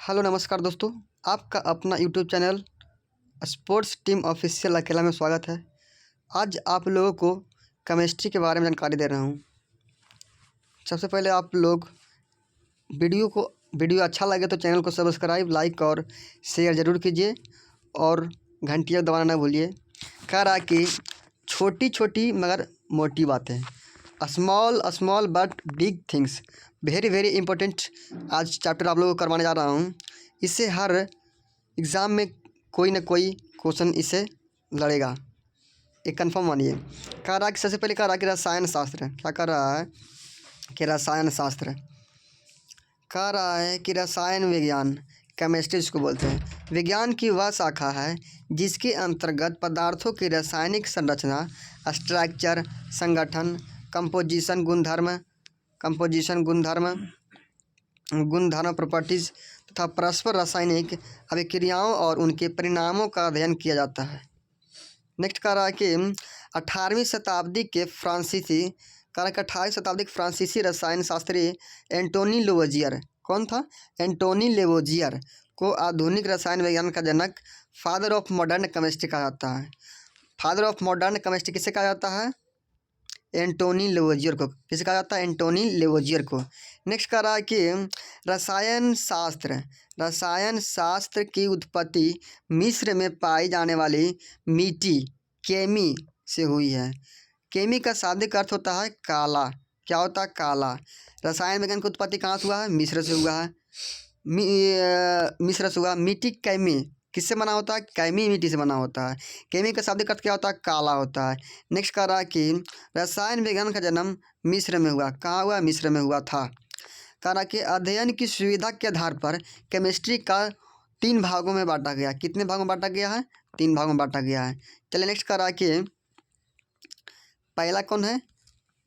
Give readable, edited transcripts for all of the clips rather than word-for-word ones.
Hello नमस्कार दोस्तों, आपका अपना YouTube channel sports team official अकेला में स्वागत है। आज आप लोगों को केमिस्ट्री के बारे में जानकारी दे रहा हूँ। सबसे पहले आप लोग वीडियो अच्छा लगे तो चैनल को सब्सक्राइब, लाइक और शेयर ज़रूर कीजिए और घंटियाँ दबाना ना भूलिए। कह रहा कि छोटी छोटी मगर मोटी बातें, small but big things, very very important. आज चैप्टर आप लोगों को करवाने जा रहा हूँ। इससे हर एग्ज़ाम में कोई ना कोई क्वेश्चन इससे लड़ेगा, एक कंफर्म मानिए। कह रहा है कि सबसे पहले कह रहा है कि रसायन शास्त्र, क्या कर रहा है कि रसायन शास्त्र कह रहा है कि रसायन विज्ञान, केमिस्ट्री इसको बोलते हैं, विज्ञान की वह शाखा है जिसके अंतर्गत पदार्थों की रासायनिक संरचना, स्ट्रक्चर, संगठन, कंपोजिशन गुणधर्म प्रॉपर्टीज़ तथा परस्पर रासायनिक अभिक्रियाओं और उनके परिणामों का अध्ययन किया जाता है। नेक्स्ट कह रहा है कि 18वीं शताब्दी के फ्रांसीसी रसायन शास्त्री एंटोनी लेवोजियर, कौन था? एंटोनी लेवोजियर को आधुनिक रसायन विज्ञान का जनक, फादर ऑफ मॉडर्न केमिस्ट्री कहा जाता है। फादर ऑफ मॉडर्न केमिस्ट्री किसे कहा जाता है? एंटोनी लेवोजियर को। किसे कहा जाता है? एंटोनी लेवोजियर को। नेक्स्ट कह रहा है कि रसायन शास्त्र की उत्पत्ति मिस्र में पाई जाने वाली मिट्टी केमी से हुई है। केमी का शाब्दिक अर्थ होता है काला। क्या होता है? काला। रसायन विज्ञान की उत्पत्ति कहाँ से हुआ है? मिस्र से हुआ है। मिस्र से हुआ। मिट्टी केमी किससे बना होता है? केमी मिट्टी से बना होता है। केमी का शाब्दिक अर्थ क्या होता है? काला होता है। नेक्स्ट कह रहा है कि रसायन विज्ञान का जन्म मिस्र में हुआ। कहाँ हुआ? मिस्र में हुआ था। कह रहा कि अध्ययन की सुविधा के आधार पर केमिस्ट्री का 3 भागों में बांटा गया। कितने भागों में बांटा गया है? 3 भागों में बांटा गया है। चलिए नेक्स्ट कह रहा कि पहला कौन है?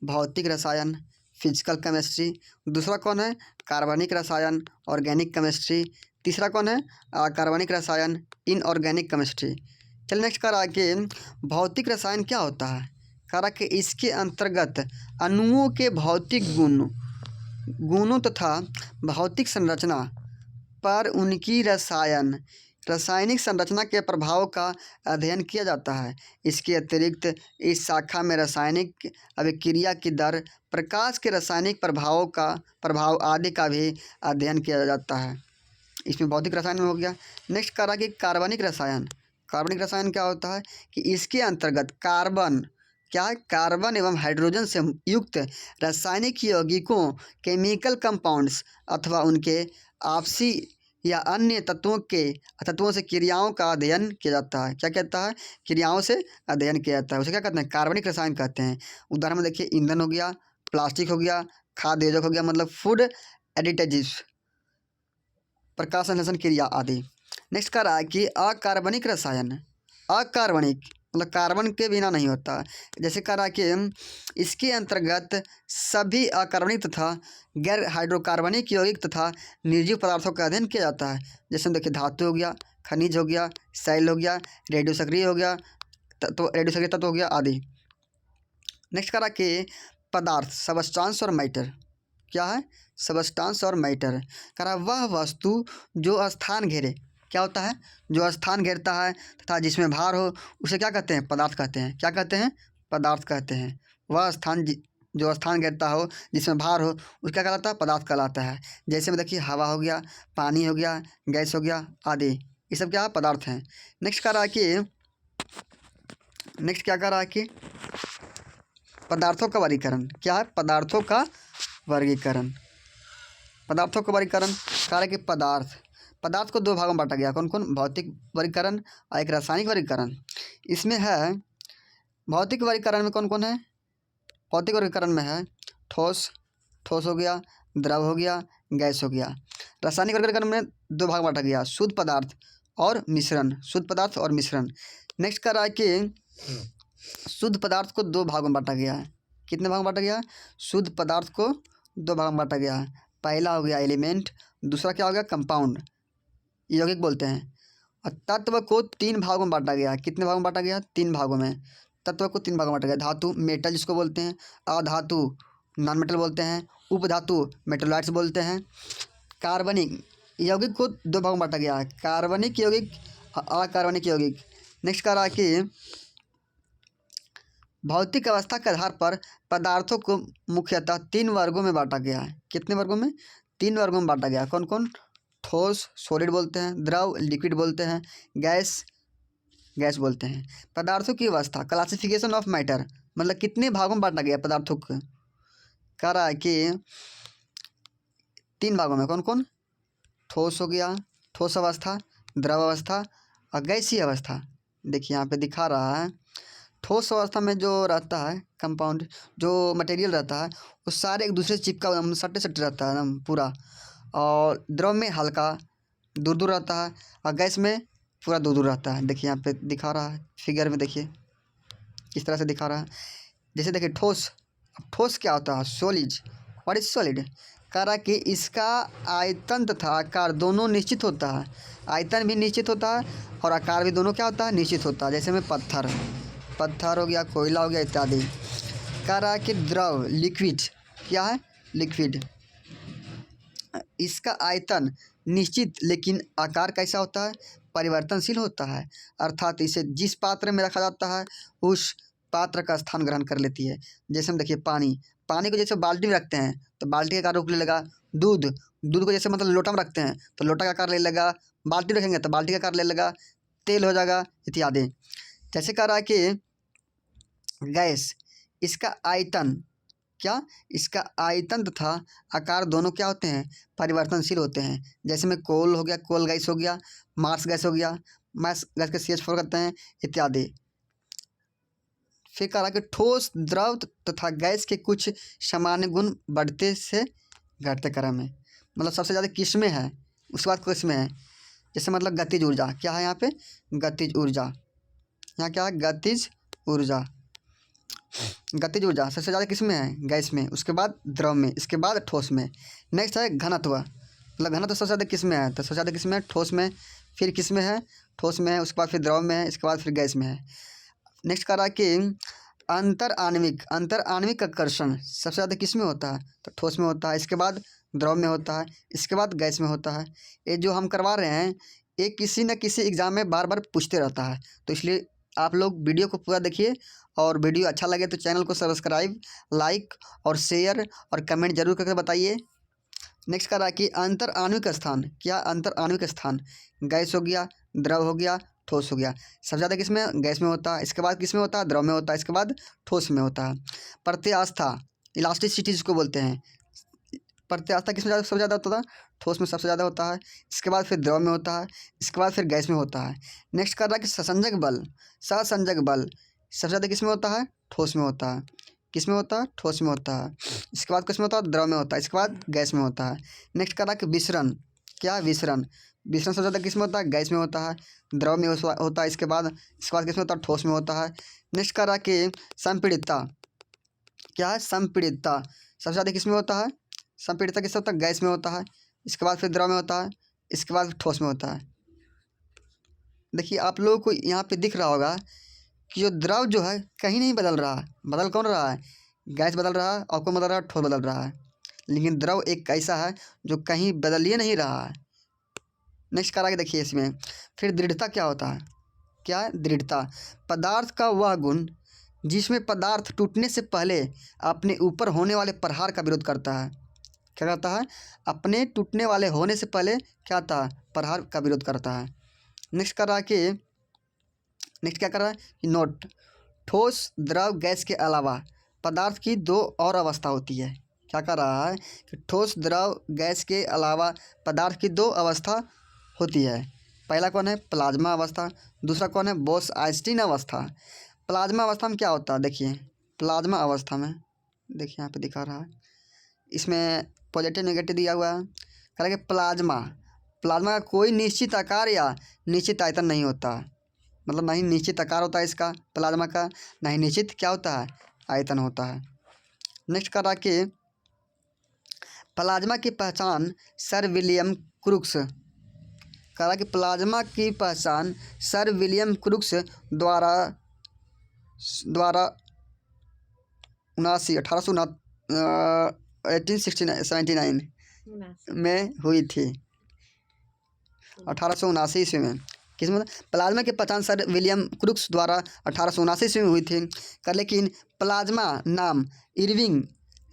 भौतिक रसायन, फिजिकल केमिस्ट्री। दूसरा कौन है? कार्बनिक रसायन, ऑर्गेनिक केमिस्ट्री। तीसरा कौन है? कार्बनिक रसायन, इनऑर्गेनिक केमिस्ट्री। चलिए नेक्स्ट कह रहा कि भौतिक रसायन क्या होता है? कह रहा कि इसके अंतर्गत अणुओं के भौतिक गुणों तथा भौतिक संरचना पर उनकी रासायनिक संरचना के प्रभाव का अध्ययन किया जाता है। इसके अतिरिक्त इस शाखा में रासायनिक अभिक्रिया की दर, प्रकाश के रासायनिक प्रभाव आदि का भी अध्ययन किया जाता है। इसमें भौतिक रसायन में हो गया। नेक्स्ट कह रहा कि कार्बनिक रसायन क्या होता है? कि इसके अंतर्गत कार्बन एवं हाइड्रोजन से युक्त रासायनिक यौगिकों, केमिकल कंपाउंड्स अथवा उनके आपसी या अन्य तत्वों से क्रियाओं का अध्ययन किया जाता है। क्या कहता है? क्रियाओं से अध्ययन किया जाता है। उसे क्या कहते हैं? कार्बनिक रसायन कहते हैं। उदाहरण में देखिए, ईंधन हो गया, प्लास्टिक हो गया, खाद्य योजक हो गया, मतलब फूड एडिटिव्स, प्रकाश संश्लेषण क्रिया आदि। नेक्स्ट कह रहा है कि अकार्बनिक रसायन, मतलब कार्बन के बिना नहीं होता। जैसे कह रहा है कि इसके अंतर्गत सभी अकार्बनिक तथा गैर हाइड्रोकार्बनिक यौगिक तथा निर्जीव पदार्थों का अध्ययन किया जाता है। जैसे देखिए, धातु हो गया, खनिज हो गया, सेल हो गया, रेडियो सक्रिय तत्व हो गया आदि। नेक्स्ट कह रहा कि पदार्थ, सबस्टांस और मैटर। क्या है? सबस्टांस और मैटर। कह रहा वह वस्तु जो स्थान घेरे। क्या होता है? जो स्थान घेरता है तथा जिसमें भार हो, उसे क्या कहते हैं? पदार्थ कहते हैं। क्या कहते हैं? पदार्थ कहते हैं। वह स्थान जो स्थान घेरता हो, जिसमें भार हो, उसका क्या कहलाता है? पदार्थ कहलाता है। जैसे में देखिए, हवा हो गया, पानी हो गया, गैस हो गया आदि, ये सब क्या है? पदार्थ हैं। नेक्स्ट क्या कह रहा है कि पदार्थों का वर्गीकरण। क्या है? पदार्थों का वर्गीकरण। कह रहा है कि पदार्थ को 2 भागों में बांटा गया। कौन कौन? भौतिक वर्गीकरण और एक रासायनिक वर्गीकरण। इसमें है भौतिक वर्गीकरण में कौन कौन है? भौतिक वर्गीकरण में है ठोस हो गया, द्रव हो गया, गैस हो गया। रासायनिक वर्गीकरण में 2 भाग बांटा गया, शुद्ध पदार्थ और मिश्रण। नेक्स्ट कह रहा है कि शुद्ध पदार्थ को 2 भागों में बांटा गया है। कितने भाग में बांटा गया है? शुद्ध पदार्थ को 2 भाग में बांटा गया है। पहला हो गया एलिमेंट, दूसरा क्या हो गया? कंपाउंड, यौगिक बोलते हैं। और तत्व को 3 भागों में बांटा गया। कितने भागों में बांटा गया? 3 भागों में। तत्व को 3 भागों में बांटा गया। धातु, मेटल जिसको बोलते हैं, अधातु, नॉन मेटल बोलते हैं, उपधातु, मेटलॉइड्स बोलते हैं, कार्बनिक यौगिक को दो भागों में बांटा गया है, कार्बनिक यौगिक, अकार्बनिक यौगिक। नेक्स्ट कह रहा है कि भौतिक अवस्था के आधार पर पदार्थों को मुख्यतः 3 वर्गों में बांटा गया है। कितने वर्गों में? 3 वर्गों में बांटा गया है। कौन कौन? ठोस सॉलिड बोलते हैं, द्रव लिक्विड बोलते हैं, गैस गैस बोलते हैं। पदार्थों की अवस्था, क्लासिफिकेशन ऑफ मैटर, मतलब कितने भागों में बांटा गया पदार्थों को? कह रहा है कि 3 भागों में। कौन कौन? ठोस हो गया, ठोस अवस्था, द्रव अवस्था और गैसीय अवस्था। देखिए यहाँ पे दिखा रहा है, ठोस अवस्था में जो रहता है कंपाउंड, जो मटेरियल रहता है वो सारे एक दूसरे से चिपका सट्टे सट्टे रहता है एकदम पूरा, और द्रव में हल्का दूर दूर रहता है और गैस में पूरा दूर दूर रहता है। देखिए यहाँ पे दिखा रहा है फिगर में, देखिए किस तरह से दिखा रहा है। जैसे देखिए ठोस, अब ठोस क्या होता है? सॉलिड। What is solid? कह रहा कि इसका आयतन तथा आकार दोनों निश्चित होता है। आयतन भी निश्चित होता है और आकार भी दोनों क्या होता है? निश्चित होता है। जैसे में पत्थर हो गया, कोयला हो गया इत्यादि। कह रहा है कि द्रव लिक्विड क्या है? लिक्विड। इसका आयतन निश्चित लेकिन आकार कैसा होता है? परिवर्तनशील होता है, अर्थात इसे जिस पात्र में रखा जाता है उस पात्र का स्थान ग्रहण कर लेती है। जैसे हम देखिए पानी को जैसे बाल्टी में रखते हैं तो बाल्टी का आकार रूप ले लेगा। दूध को जैसे मतलब लोटा में रखते हैं तो लोटा का आकार ले लेगा। बाल्टी रखेंगे तो बाल्टी का आकार ले लेगा। तेल हो जाएगा इत्यादि। जैसे कह रहा है कि गैस, इसका आयतन क्या? इसका आयतन तथा आकार दोनों क्या होते हैं? परिवर्तनशील होते हैं। जैसे में कोल हो गया, कोल गैस हो गया, मार्स गैस हो गया, मार्स गैस के CH4 करते हैं इत्यादि। फिर कह रहा कि ठोस, द्रव तथा गैस के कुछ सामान्य गुण बढ़ते से घटते क्रम में, मतलब सबसे ज़्यादा किस्में हैं, उसके बाद किस्में हैं। जैसे मतलब गतिज ऊर्जा क्या है यहाँ पे? गतिज ऊर्जा। यहाँ क्या है? गतिज ऊर्जा। गतिज ऊर्जा सबसे ज़्यादा किसमें है? गैस में, उसके बाद द्रव में, इसके बाद ठोस में। नेक्स्ट है घनत्व, मतलब घनत्व सबसे ज़्यादा किसमें है? तो सबसे ज़्यादा किसमें है? ठोस में। फिर किसमें है? ठोस में है, उसके बाद फिर द्रव में है, इसके बाद फिर गैस में है। नेक्स्ट कह रहा है कि अंतर आणविक आकर्षण सबसे ज़्यादा किसमें होता है? तो ठोस में होता है, इसके बाद द्रव में होता है, इसके बाद गैस में होता है। ये जो हम करवा रहे हैं ये किसी न किसी एग्ज़ाम में बार बार पूछते रहता है, तो इसलिए आप लोग वीडियो को पूरा देखिए, और वीडियो अच्छा लगे तो चैनल को सब्सक्राइब, लाइक और शेयर और कमेंट जरूर करके बताइए। नेक्स्ट कह रहा है कि अंतर आणविक स्थान क्या? अंतर आणविक स्थान, गैस हो गया, द्रव हो गया, ठोस हो गया। सबसे ज़्यादा किसमें? गैस में होता है, इसके बाद किसमें होता है? द्रव में होता है, इसके बाद ठोस में होता है। प्रत्यास्था, इलास्टिसिटी जिसको बोलते हैं, प्रत्यास्था किसमें सबसे ज़्यादा होता है? ठोस में सबसे ज़्यादा होता है, इसके बाद फिर द्रव में होता है, इसके बाद फिर गैस में होता है। नेक्स्ट कर रहा है कि सहसंजक बल सबसे ज़्यादा किसमें होता है? ठोस में होता है। किसमें होता है? ठोस में होता है। इसके बाद किसमें होता है? द्रव में होता है, इसके बाद गैस में होता है। नेक्स्ट कर रहा है कि विसरण क्या? विसरण सबसे ज़्यादा किसमें होता है? गैस में होता है, द्रव में होता है, इसके बाद किसमें होता है? ठोस में होता है। नेक्स्ट कर रहा है कि संपीड़ितता क्या है? संपीड़ितता सबसे ज़्यादा किसमें होता है? संपीड़ितता किसमें होता है? गैस में होता है, इसके बाद फिर द्रव में होता है, इसके बाद ठोस में होता है। देखिए आप लोगों को यहाँ पे दिख रहा होगा कि जो द्रव जो है कहीं नहीं बदल रहा है। बदल कौन रहा है? गैस बदल रहा है, और कौन बदल रहा है? ठोस बदल रहा है। लेकिन द्रव एक ऐसा है जो कहीं बदल ही नहीं रहा है। नेक्स्ट करा के देखिए इसमें फिर दृढ़ता क्या होता है? क्या है? दृढ़ता पदार्थ का वह गुण जिसमें पदार्थ टूटने से पहले अपने ऊपर होने वाले प्रहार का विरोध करता है। क्या करता है? अपने टूटने वाले होने से पहले क्या आता है? प्रहार का विरोध करता है। नेक्स्ट कर रहा है कि नेक्स्ट क्या कर रहा है कि नोट, ठोस, द्रव, गैस के अलावा पदार्थ की 2 और अवस्था होती है। क्या कर रहा है कि ठोस, द्रव, गैस के अलावा पदार्थ की 2 अवस्था होती है। पहला कौन है? प्लाज्मा अवस्था। दूसरा कौन है? बोस-आइंस्टीन अवस्था। प्लाज्मा अवस्था में क्या होता है? देखिए प्लाज्मा अवस्था में, देखिए यहाँ पे दिखा रहा है, इसमें पॉजिटिव नेगेटिव दिया हुआ है। कह रहा है कि प्लाज्मा का कोई निश्चित आकार या निश्चित आयतन नहीं होता, मतलब ना ही निश्चित आकार होता है इसका प्लाज्मा का, ना ही निश्चित क्या होता है? आयतन होता है। नेक्स्ट कर रहा कि प्लाज्मा की पहचान सर विलियम क्रूक्स, कह रहा कि प्लाज्मा की पहचान सर विलियम क्रूक्स द्वारा 1879 में हुई थी। 1879 ईस्वी में। किसमें? प्लाज्मा की पहचान सर विलियम क्रुक्स द्वारा 1879 ईस्वी में हुई थी। लेकिन प्लाज्मा नाम इरविंग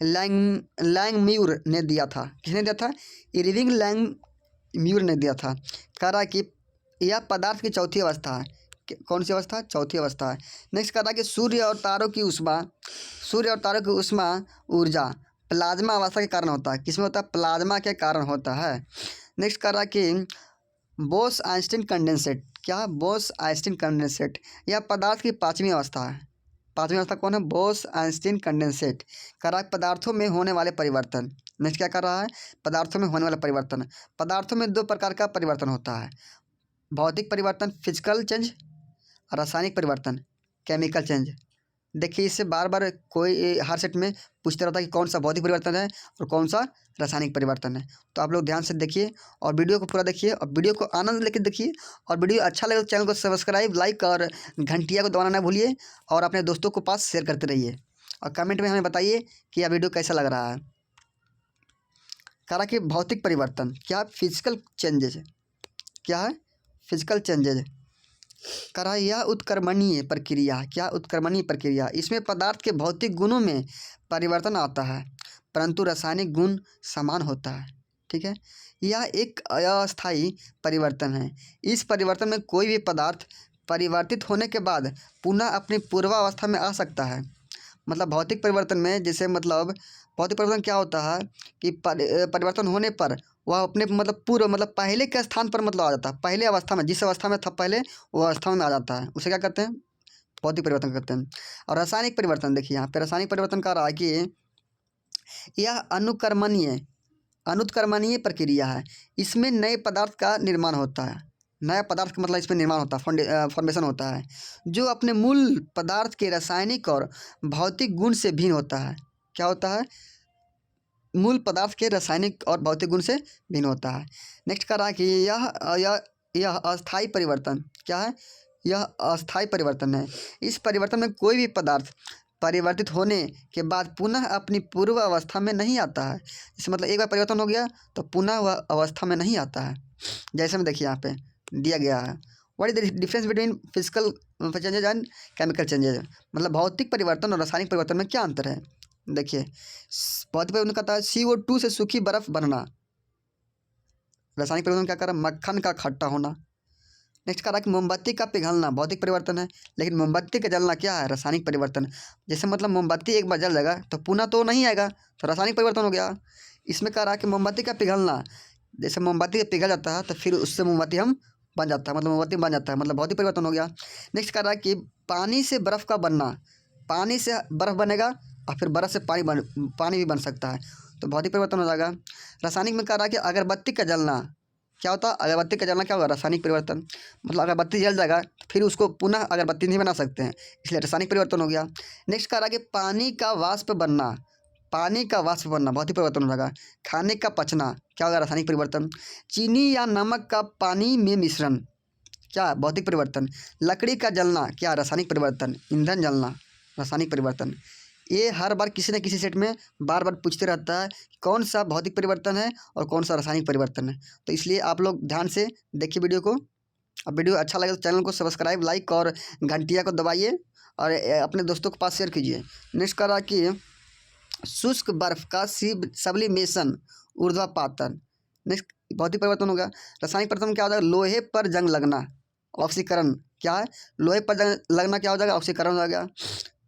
लैंगम्यूर ने दिया था। किसने दिया था? इरविंग लैंगम्यूर ने दिया था। कह रहा है कि यह पदार्थ की चौथी अवस्था है। कौन सी अवस्था? चौथी अवस्था है। नेक्स्ट कह रहा है कि सूर्य और तारों की ऊष्मा ऊर्जा प्लाज्मा अवस्था के कारण होता है। किसमें होता है? प्लाज्मा के कारण होता है। नेक्स्ट कह रहा है कि बोस-आइंस्टीन कंडेंसेट। क्या? बोस-आइंस्टीन कंडेंसेट यह पदार्थ की पाँचवीं अवस्था है। पाँचवीं अवस्था कौन है? Bose-Einstein condensate. कह रहा है पदार्थों में होने वाले परिवर्तन। नेक्स्ट क्या कर रहा है? पदार्थों में होने वाला परिवर्तन। पदार्थों में दो प्रकार का परिवर्तन होता है, भौतिक परिवर्तन फिजिकल चेंज, रासायनिक परिवर्तन केमिकल चेंज। देखिए इससे बार बार कोई हर सेट में पूछता रहता है कि कौन सा भौतिक परिवर्तन है और कौन सा रासायनिक परिवर्तन है। तो आप लोग ध्यान से देखिए और वीडियो को पूरा देखिए और वीडियो को आनंद लेकर देखिए। और वीडियो अच्छा लगे तो चैनल को सब्सक्राइब, लाइक और घंटिया को दबाना ना भूलिए और अपने दोस्तों को पास शेयर करते रहिए और कमेंट में हमें बताइए कि यह वीडियो कैसा लग रहा है। कह रहा कि भौतिक परिवर्तन क्या? Physical changes. क्या है? Physical changes. कह रहा है यह उत्क्रमणीय प्रक्रिया। क्या? उत्क्रमणीय प्रक्रिया। इसमें पदार्थ के भौतिक गुणों में परिवर्तन आता है परंतु रासायनिक गुण समान होता है। ठीक है, यह एक अस्थायी परिवर्तन है। इस परिवर्तन में कोई भी पदार्थ परिवर्तित होने के बाद पुनः अपनी पूर्वावस्था में आ सकता है। मतलब भौतिक परिवर्तन में जैसे मतलब भौतिक परिवर्तन क्या होता है कि परिवर्तन होने पर वह अपने मतलब पूर्व मतलब पहले के स्थान पर मतलब आ जाता है। पहले अवस्था में जिस अवस्था में था पहले वो अवस्था में आ जाता है, उसे क्या कहते हैं? भौतिक परिवर्तन कहते हैं। और रासायनिक परिवर्तन देखिए यहाँ पे रासायनिक परिवर्तन का रहा है कि यह अनुत्क्रमणीय प्रक्रिया है। इसमें नए पदार्थ का निर्माण होता है। नया पदार्थ का मतलब इसमें निर्माण होता है, फॉर्मेशन होता है जो अपने मूल पदार्थ के रासायनिक और भौतिक गुण से भिन्न होता है। क्या होता है? मूल पदार्थ के रासायनिक और भौतिक गुण से भिन्न होता है। नेक्स्ट कह रहा है कि यह अस्थायी परिवर्तन। क्या है? यह अस्थायी परिवर्तन है। इस परिवर्तन में कोई भी पदार्थ परिवर्तित होने के बाद पुनः अपनी पूर्व अवस्था में नहीं आता है। इसका मतलब एक बार परिवर्तन हो गया तो पुनः वह अवस्था में नहीं आता है। जैसे में देखिए यहाँ पे दिया गया है, what is the difference between physical changes and chemical changes. मतलब भौतिक परिवर्तन और रासायनिक परिवर्तन में क्या अंतर है? देखिए भौतिक परिवर्तन कहता है CO2 से सूखी बर्फ बनना। रासायनिक परिवर्तन क्या कर रहा है? मक्खन का खट्टा होना। नेक्स्ट कह रहा है कि मोमबत्ती का पिघलना भौतिक परिवर्तन है, लेकिन मोमबत्ती का जलना क्या है? रासायनिक परिवर्तन। जैसे मतलब मोमबत्ती एक बार जल जाएगा तो पुनः तो नहीं आएगा, तो रासायनिक परिवर्तन हो गया। इसमें कह रहा है कि मोमबत्ती का पिघलना, जैसे मोमबत्ती पिघल जाता है तो फिर उससे मोमबत्ती हम बन जाता है, मतलब मोमबत्ती बन जाता है, मतलब भौतिक परिवर्तन हो गया। नेक्स्ट कह रहा है कि पानी से बर्फ़ का बनना, पानी से बर्फ़ बनेगा और फिर बर्फ़ से पानी भी बन सकता है, तो भौतिक परिवर्तन हो जाएगा। रासायनिक में कह रहा है कि अगरबत्ती का जलना क्या होता है? अगरबत्ती का जलना क्या होगा? रासायनिक परिवर्तन। मतलब अगरबत्ती जल जाएगा फिर उसको पुनः अगरबत्ती नहीं बना सकते हैं, इसलिए रासायनिक परिवर्तन हो गया। नेक्स्ट कह रहा है कि पानी का वाष्प बनना, पानी का वाष्प बनना भौतिक परिवर्तन हो जाएगा। खाने का पचना क्या होगा? रासायनिक परिवर्तन। चीनी या नमक का पानी में मिश्रण क्या? भौतिक परिवर्तन। लकड़ी का जलना क्या? रासायनिक परिवर्तन। ईंधन जलना रासायनिक परिवर्तन। ये हर बार किसी न किसी सेट में बार बार पूछते रहता है कौन सा भौतिक परिवर्तन है और कौन सा रासायनिक परिवर्तन है। तो इसलिए आप लोग ध्यान से देखिए वीडियो को। अब वीडियो अच्छा लगे तो चैनल को सब्सक्राइब, लाइक और घंटिया को दबाइए और अपने दोस्तों के पास शेयर कीजिए। नेक्स्ट कह रहा कि शुष्क बर्फ का सब्लिमेशन ऊर्ध्वपातन। नेक्स्ट भौतिक परिवर्तन हो गया। रासायनिक परिवर्तन क्या हो जाएगा? लोहे पर जंग लगना, ऑक्सीकरण। क्या है? लोहे पर जंग लगना क्या हो जाएगा? ऑक्सीकरण हो जाएगा।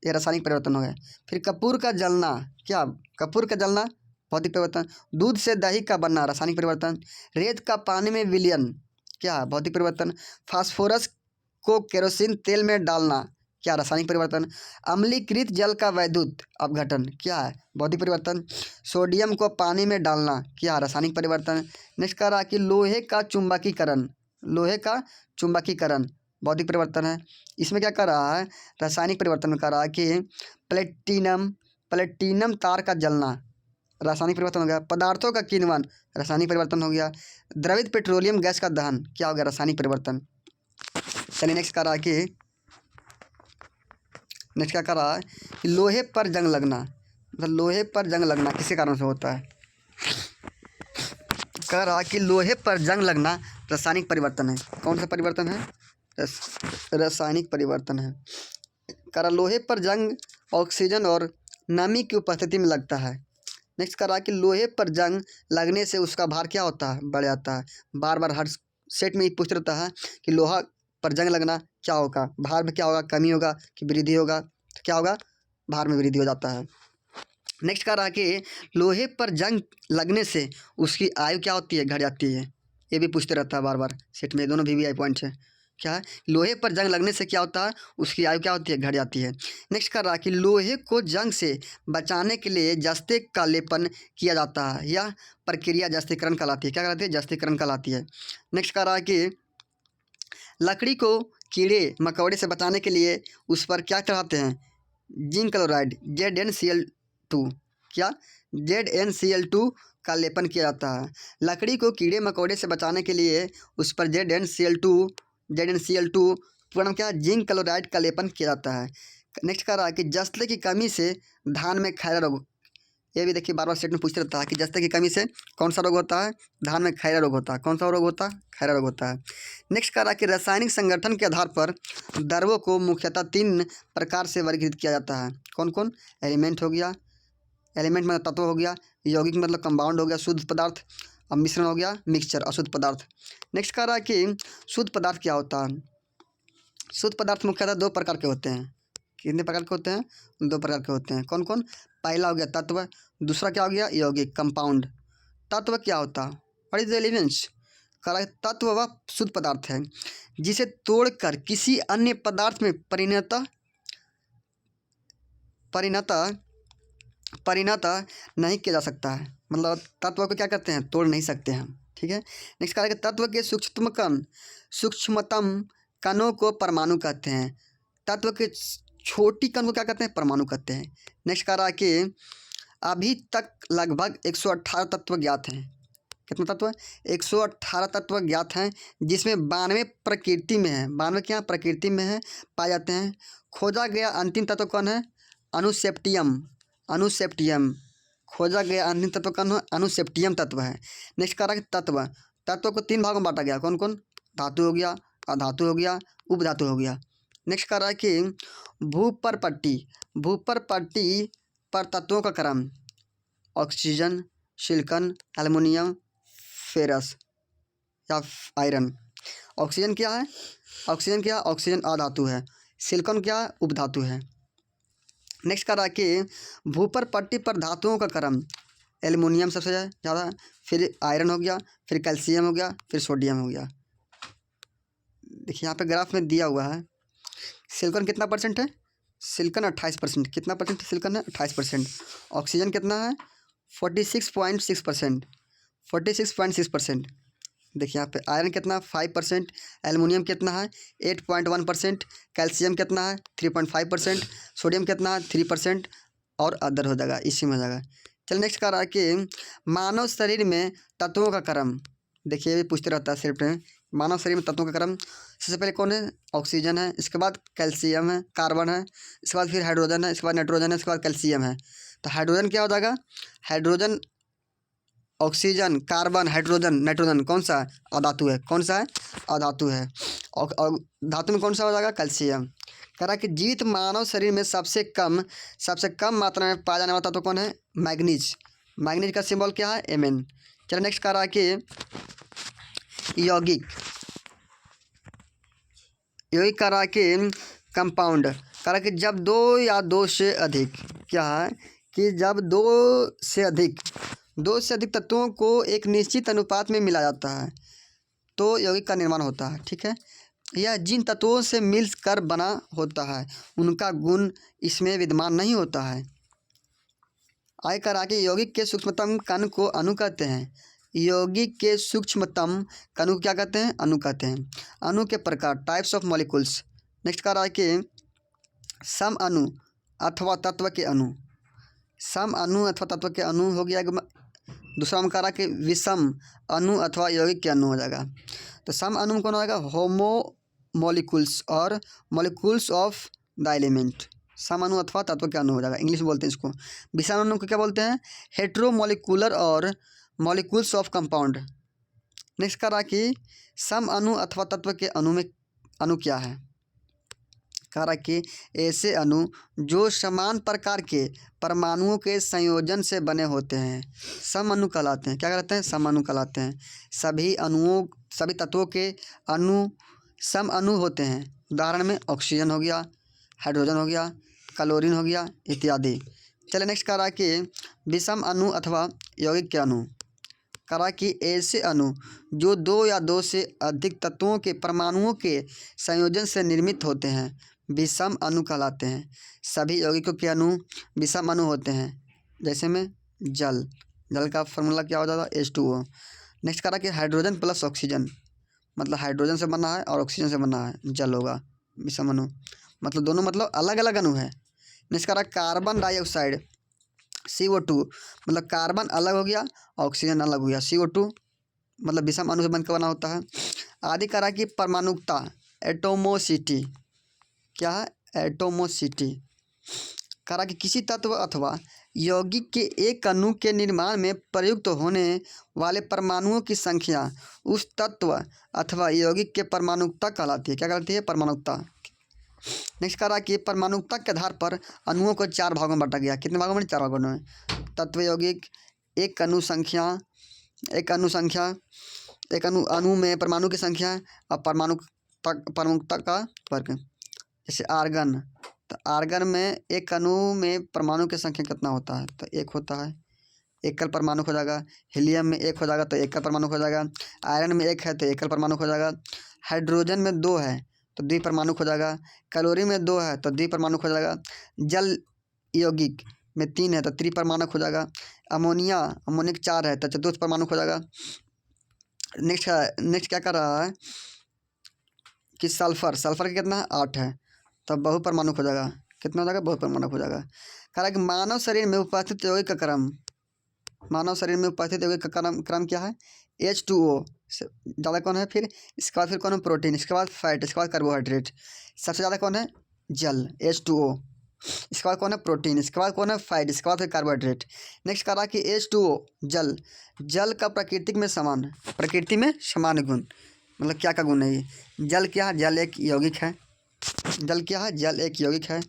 ये रासायनिक परिवर्तन हो गया। फिर कपूर का जलना क्या? कपूर का जलना भौतिक परिवर्तन। दूध से दही का बनना रासायनिक परिवर्तन। रेत का पानी में विलयन क्या? भौतिक परिवर्तन। फास्फोरस को केरोसिन तेल में डालना क्या? रासायनिक परिवर्तन। अम्लीकृत जल का वैद्युत अपघटन क्या है? भौतिक परिवर्तन। सोडियम को पानी में डालना क्या? रासायनिक परिवर्तन। नेक्स्ट कह रहा कि लोहे का चुंबकीकरण, लोहे का चुंबकीकरण भौतिक परिवर्तन है। इसमें क्या कर रहा है? रासायनिक परिवर्तन में कर रहा है कि प्लेटिनम तार का जलना रासायनिक परिवर्तन हो गया। पदार्थों का किण्वन रासायनिक परिवर्तन हो गया। द्रवित पेट्रोलियम गैस का दहन क्या हो गया? रासायनिक परिवर्तन। चलिए नेक्स्ट कर रहा है कि नेक्स्ट क्या कर रहा है कि लोहे पर जंग लगना, मतलब लोहे पर जंग लगना किसी कारण से होता है। कह रहा कि लोहे पर जंग लगना रासायनिक परिवर्तन है। कौन सा परिवर्तन है? रासायनिक परिवर्तन है। करा लोहे पर जंग ऑक्सीजन और नमी की उपस्थिति में लगता है। नेक्स्ट करा कि लोहे पर जंग लगने से उसका भार क्या होता है? बढ़ जाता है। बार बार हर सेट में पूछ रहता है कि लोहा पर जंग लगना क्या होगा, भार में क्या होगा, कमी होगा कि वृद्धि होगा? तो क्या होगा? भार में वृद्धि हो जाता है। नेक्स्ट कह रहा है कि लोहे पर जंग लगने से उसकी आयु क्या होती है? घट जाती है। ये भी पूछते रहता है बार बार सेट में, दोनों VVI पॉइंट्स है। क्या है? लोहे पर जंग लगने से क्या होता है? उसकी आयु क्या होती है? घट जाती है। नेक्स्ट कर रहा है कि लोहे को जंग से बचाने के लिए जस्ते का लेपन किया जाता है। यह प्रक्रिया जस्तीकरण कहलाती है। क्या कहलाती है? जस्तीकरण कहलाती है। नेक्स्ट कर रहा है कि लकड़ी को कीड़े मकोड़े से बचाने के लिए उस पर क्या चढ़ाते हैं? Zinc chloride ZnCl2। क्या? ZnCl2 का लेपन किया जाता है। लकड़ी को कीड़े मकोड़े से बचाने के लिए उस पर ZnCl2 पूर्ण क्या? जिंक क्लोराइड का लेपन किया जाता है। नेक्स्ट कह रहा है कि जस्ते की कमी से धान में खैरा रोग। ये भी देखिए बार बार सेट में पूछते रहता है कि जस्ते की कमी से कौन सा रोग होता है? धान में खैरा रोग होता है। कौन सा रोग होता है? खैरा रोग होता है। नेक्स्ट कह रहा है कि रासायनिक संगठन के आधार पर द्रव्यों को मुख्यतः 3 प्रकार से वर्गीकृत किया जाता है। कौन कौन? एलिमेंट हो गया, एलिमेंट मतलब तत्व हो गया, यौगिक मतलब कंपाउंड हो गया शुद्ध पदार्थ, और मिश्रण हो गया मिक्सचर अशुद्ध पदार्थ। नेक्स्ट कह रहा है कि शुद्ध पदार्थ क्या होता है? शुद्ध पदार्थ मुख्यतः 2 प्रकार के होते हैं। कितने प्रकार के होते हैं? 2 प्रकार के होते हैं। कौन कौन? पहला हो गया तत्व, दूसरा क्या हो गया? यौगिक कंपाउंड। तत्व क्या होता है? What is the elements? कह रहा है तत्व वह शुद्ध पदार्थ है जिसे तोड़कर किसी अन्य पदार्थ में परिणत नहीं किया जा सकता है। मतलब तत्व को क्या करते हैं? तोड़ नहीं सकते हम। ठीक है। नेक्स्ट कह रहा है कि तत्व के सूक्ष्मतम कणों को परमाणु कहते हैं। तत्व के छोटी कण को क्या कहते हैं? परमाणु कहते हैं। नेक्स्ट कह रहा है कि अभी तक लगभग 118 तत्व ज्ञात हैं। कितने तत्व? 118 तत्व ज्ञात हैं, जिसमें 92 प्रकृति में है। 92 क्या? प्रकृति में है, पाए जाते हैं। खोजा गया अंतिम तत्व कौन है? अनुसेप्टियम। खोजा गया अंतिम तत्व कौन है? अनुसेप्टियम तत्व है। नेक्स्ट कह रहा है कि तत्व को 3 भागों में बांटा गया। कौन कौन? धातु हो गया, अधातु हो गया, उपधातु हो गया। नेक्स्ट कह रहा है कि भूपर पट्टी पर तत्वों का क्रम ऑक्सीजन, सिलिकॉन, एल्युमिनियम, फेरस या आयरन। ऑक्सीजन क्या है? ऑक्सीजन अधातु है। सिलिकॉन क्या है? उपधातु है। नेक्स्ट कह रहा है कि भूपर पट्टी पर धातुओं का क्रम एल्युमिनियम सबसे ज़्यादा, फिर आयरन हो गया, फिर कैल्शियम हो गया, फिर सोडियम हो गया। देखिए यहाँ पे ग्राफ में दिया हुआ है। सिलिकॉन कितना परसेंट है? सिलिकॉन 28%। कितना परसेंट सिलिकॉन है? 28%। ऑक्सीजन कितना है? 46.6%। 46.6%। देखिए यहाँ पे आयरन कितना? 5%। एल्युमिनियम कितना है? 8.1%। कैल्शियम कितना है? 3.5%। सोडियम कितना है? 3%। और अदर हो जाएगा, इसी में हो जाएगा। चलिए नेक्स्ट कह रहा है कि मानव शरीर में तत्वों का क्रम। देखिए ये भी पूछते रहता है सिर्फ में। मानव शरीर में तत्वों का क्रम सबसे पहले कौन है? ऑक्सीजन है, इसके बाद कैल्शियम है, कार्बन है, इसके बाद फिर हाइड्रोजन है, इसके बाद नाइट्रोजन है, इसके बाद कैल्शियम है। तो हाइड्रोजन क्या हो जाएगा? Hydrogen, oxygen, carbon, hydrogen, nitrogen कौन सा है? अधातु है। कौन सा है? अधातु है। और धातु में कौन सा हो जाएगा? कैल्शियम। कह रहा है कि जीवित मानव शरीर में सबसे कम मात्रा में पाया जाने वाला तत्व कौन है? मैग्नीज। मैग्नीज का सिंबल क्या है? Mn। चलिए नेक्स्ट कह रहा है कि यौगिक कह रहा है कि कंपाउंड। कह रहा है कि जब 2 या 2 से अधिक, क्या है कि जब 2 से अधिक तत्वों को एक निश्चित अनुपात में मिला जाता है तो यौगिक का निर्माण होता है। ठीक है। यह जिन तत्वों से मिलकर बना होता है उनका गुण इसमें विद्यमान नहीं होता है। आगे करा कि यौगिक के सूक्ष्मतम कण को अणु कहते हैं। यौगिक के सूक्ष्मतम कण को क्या कहते हैं? अणु कहते हैं। अणु के प्रकार टाइप्स ऑफ मॉलिक्यूल्स। नेक्स्ट कह रहा है कि सम अणु अथवा तत्व के अणु। सम अणु अथवा तत्व के अणु हो गया। दूसरा में कह रहा है कि विषम अणु अथवा यौगिक के अणु हो जाएगा। तो सम अणु में कौन हो जाएगा? होमो मॉलिक्यूल्स और मॉलिक्यूल्स ऑफ द एलिमेंट। सम अणु अथवा तत्व के अणु हो जाएगा, इंग्लिश में बोलते हैं इसको। विषम अणु को क्या बोलते हैं? हेट्रो मॉलिक्यूलर और मॉलिक्यूल्स ऑफ कंपाउंड। नेक्स्ट करा कि सम अणु अथवा तत्व के अणु में अणु क्या है। करा कि ऐसे अणु जो समान प्रकार के परमाणुओं के संयोजन से बने होते हैं सम अणु कहलाते हैं। क्या कहलाते हैं? सम अणु कहलाते हैं। सभी तत्वों के अणु सम अणु होते हैं। उदाहरण में ऑक्सीजन हो गया, हाइड्रोजन हो गया, क्लोरीन हो गया इत्यादि। चलिए नेक्स्ट करा कि विषम अणु अथवा यौगिक के अणु। करा कि ऐसे अणु जो दो या दो से अधिक तत्वों के परमाणुओं के संयोजन से निर्मित होते हैं विषम अणु कहलाते हैं। सभी यौगिकों के अणु विषम अणु होते हैं। जैसे में जल का फॉर्मूला क्या होता था? H2O। नेक्स्ट करा कि हाइड्रोजन प्लस ऑक्सीजन, मतलब हाइड्रोजन से बना है और ऑक्सीजन से बना है, जल होगा विषम अणु। मतलब दोनों मतलब अलग अलग अणु है। नेक्स्ट करा कार्बन डाइऑक्साइड CO2, मतलब कार्बन अलग हो गया, ऑक्सीजन अलग हो गया, CO2 मतलब विषम अणु से बनकर बना होता है। आदि करा कि परमाणुकता एटोमोसिटी। क्या है? एटोमोसिटी। करा कि किसी तत्व अथवा यौगिक के एक अणु के निर्माण में प्रयुक्त होने वाले परमाणुओं की संख्या उस तत्व अथवा यौगिक के परमाणुकता कहलाती है। क्या कहलाती है? परमाणुकता। नेक्स्ट करा कि परमाणुकता के आधार पर अणुओं को 4 भागों में बांटा गया। कितने भागों में? 4 भागों में। तत्व यौगिक, एक अणु अणु में परमाणु की संख्या और परमाणुकता का वर्ग। जैसे आर्गन, तो आर्गन में एक अणु में परमाणु की संख्या कितना होता है? तो 1 होता है, एकल परमाणु हो जाएगा। हीलियम में 1 हो जाएगा तो एकल परमाणु हो जाएगा। आयरन में 1 है तो एकल परमाणु हो जाएगा। हाइड्रोजन में 2 है तो द्विपरमाणु हो जाएगा। क्लोरीन में 2 है तो द्विपरमाणु हो जाएगा। जल यौगिक में 3 है तो त्रिपरमाणु हो जाएगा। अमोनिक 4 है तो चतुर्थ परमाणु हो जाएगा। नेक्स्ट क्या कर रहा है कि सल्फर का कितना है? 8 है तो बहुपरमाणु हो जाएगा। कितना हो जाएगा? बहुपरमाणु हो जाएगा। कह रहा है कि मानव शरीर में उपस्थित यौगिक का क्रम क्या है? H2O से ज़्यादा कौन है? फिर इसके बाद फिर कौन है? प्रोटीन, इसके बाद फैट, इसके बाद कार्बोहाइड्रेट। सबसे ज़्यादा कौन है? जल, H2O। इसके बाद कौन है? प्रोटीन, इसके बाद कौन है? फैट, इसके बाद फिर कार्बोहाइड्रेट। नेक्स्ट करा कि H2O जल का प्रकृति में समान गुण, मतलब क्या का गुण है ये? जल क्या है? जल एक यौगिक है। जल एक यौगिक है।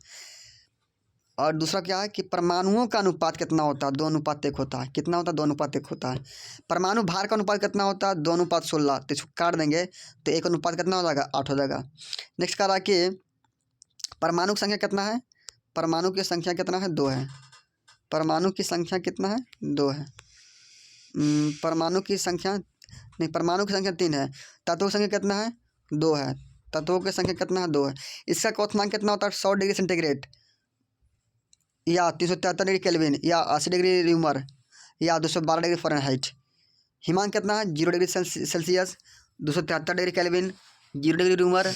और दूसरा क्या है कि परमाणुओं का अनुपात कितना होता है? 2:1 होता है। कितना होता है? 2:1 होता है। परमाणु भार का अनुपात कितना होता है? 2:16। तो इसको काट देंगे तो एक अनुपात कितना हो जाएगा? 8 हो जाएगा। नेक्स्ट करा कि परमाणु की संख्या कितना है? परमाणु की संख्या कितना है? 2 है। परमाणु की संख्या कितना है? 2 है। परमाणु की संख्या 3 है। तत्वों की संख्या कितना है? 2 है। तत्वों की संख्या कितना है? 2 है। इसका क्वथनांक कितना होता है? 100 डिग्री सेंटीग्रेड या 373 डिग्री केल्विन या 80 डिग्री र्यूमर या 212 डिग्री फ़ारेनहाइट। हिमांक कितना है? 0 degree Celsius, 273 degree kelvin, 0 degree rumour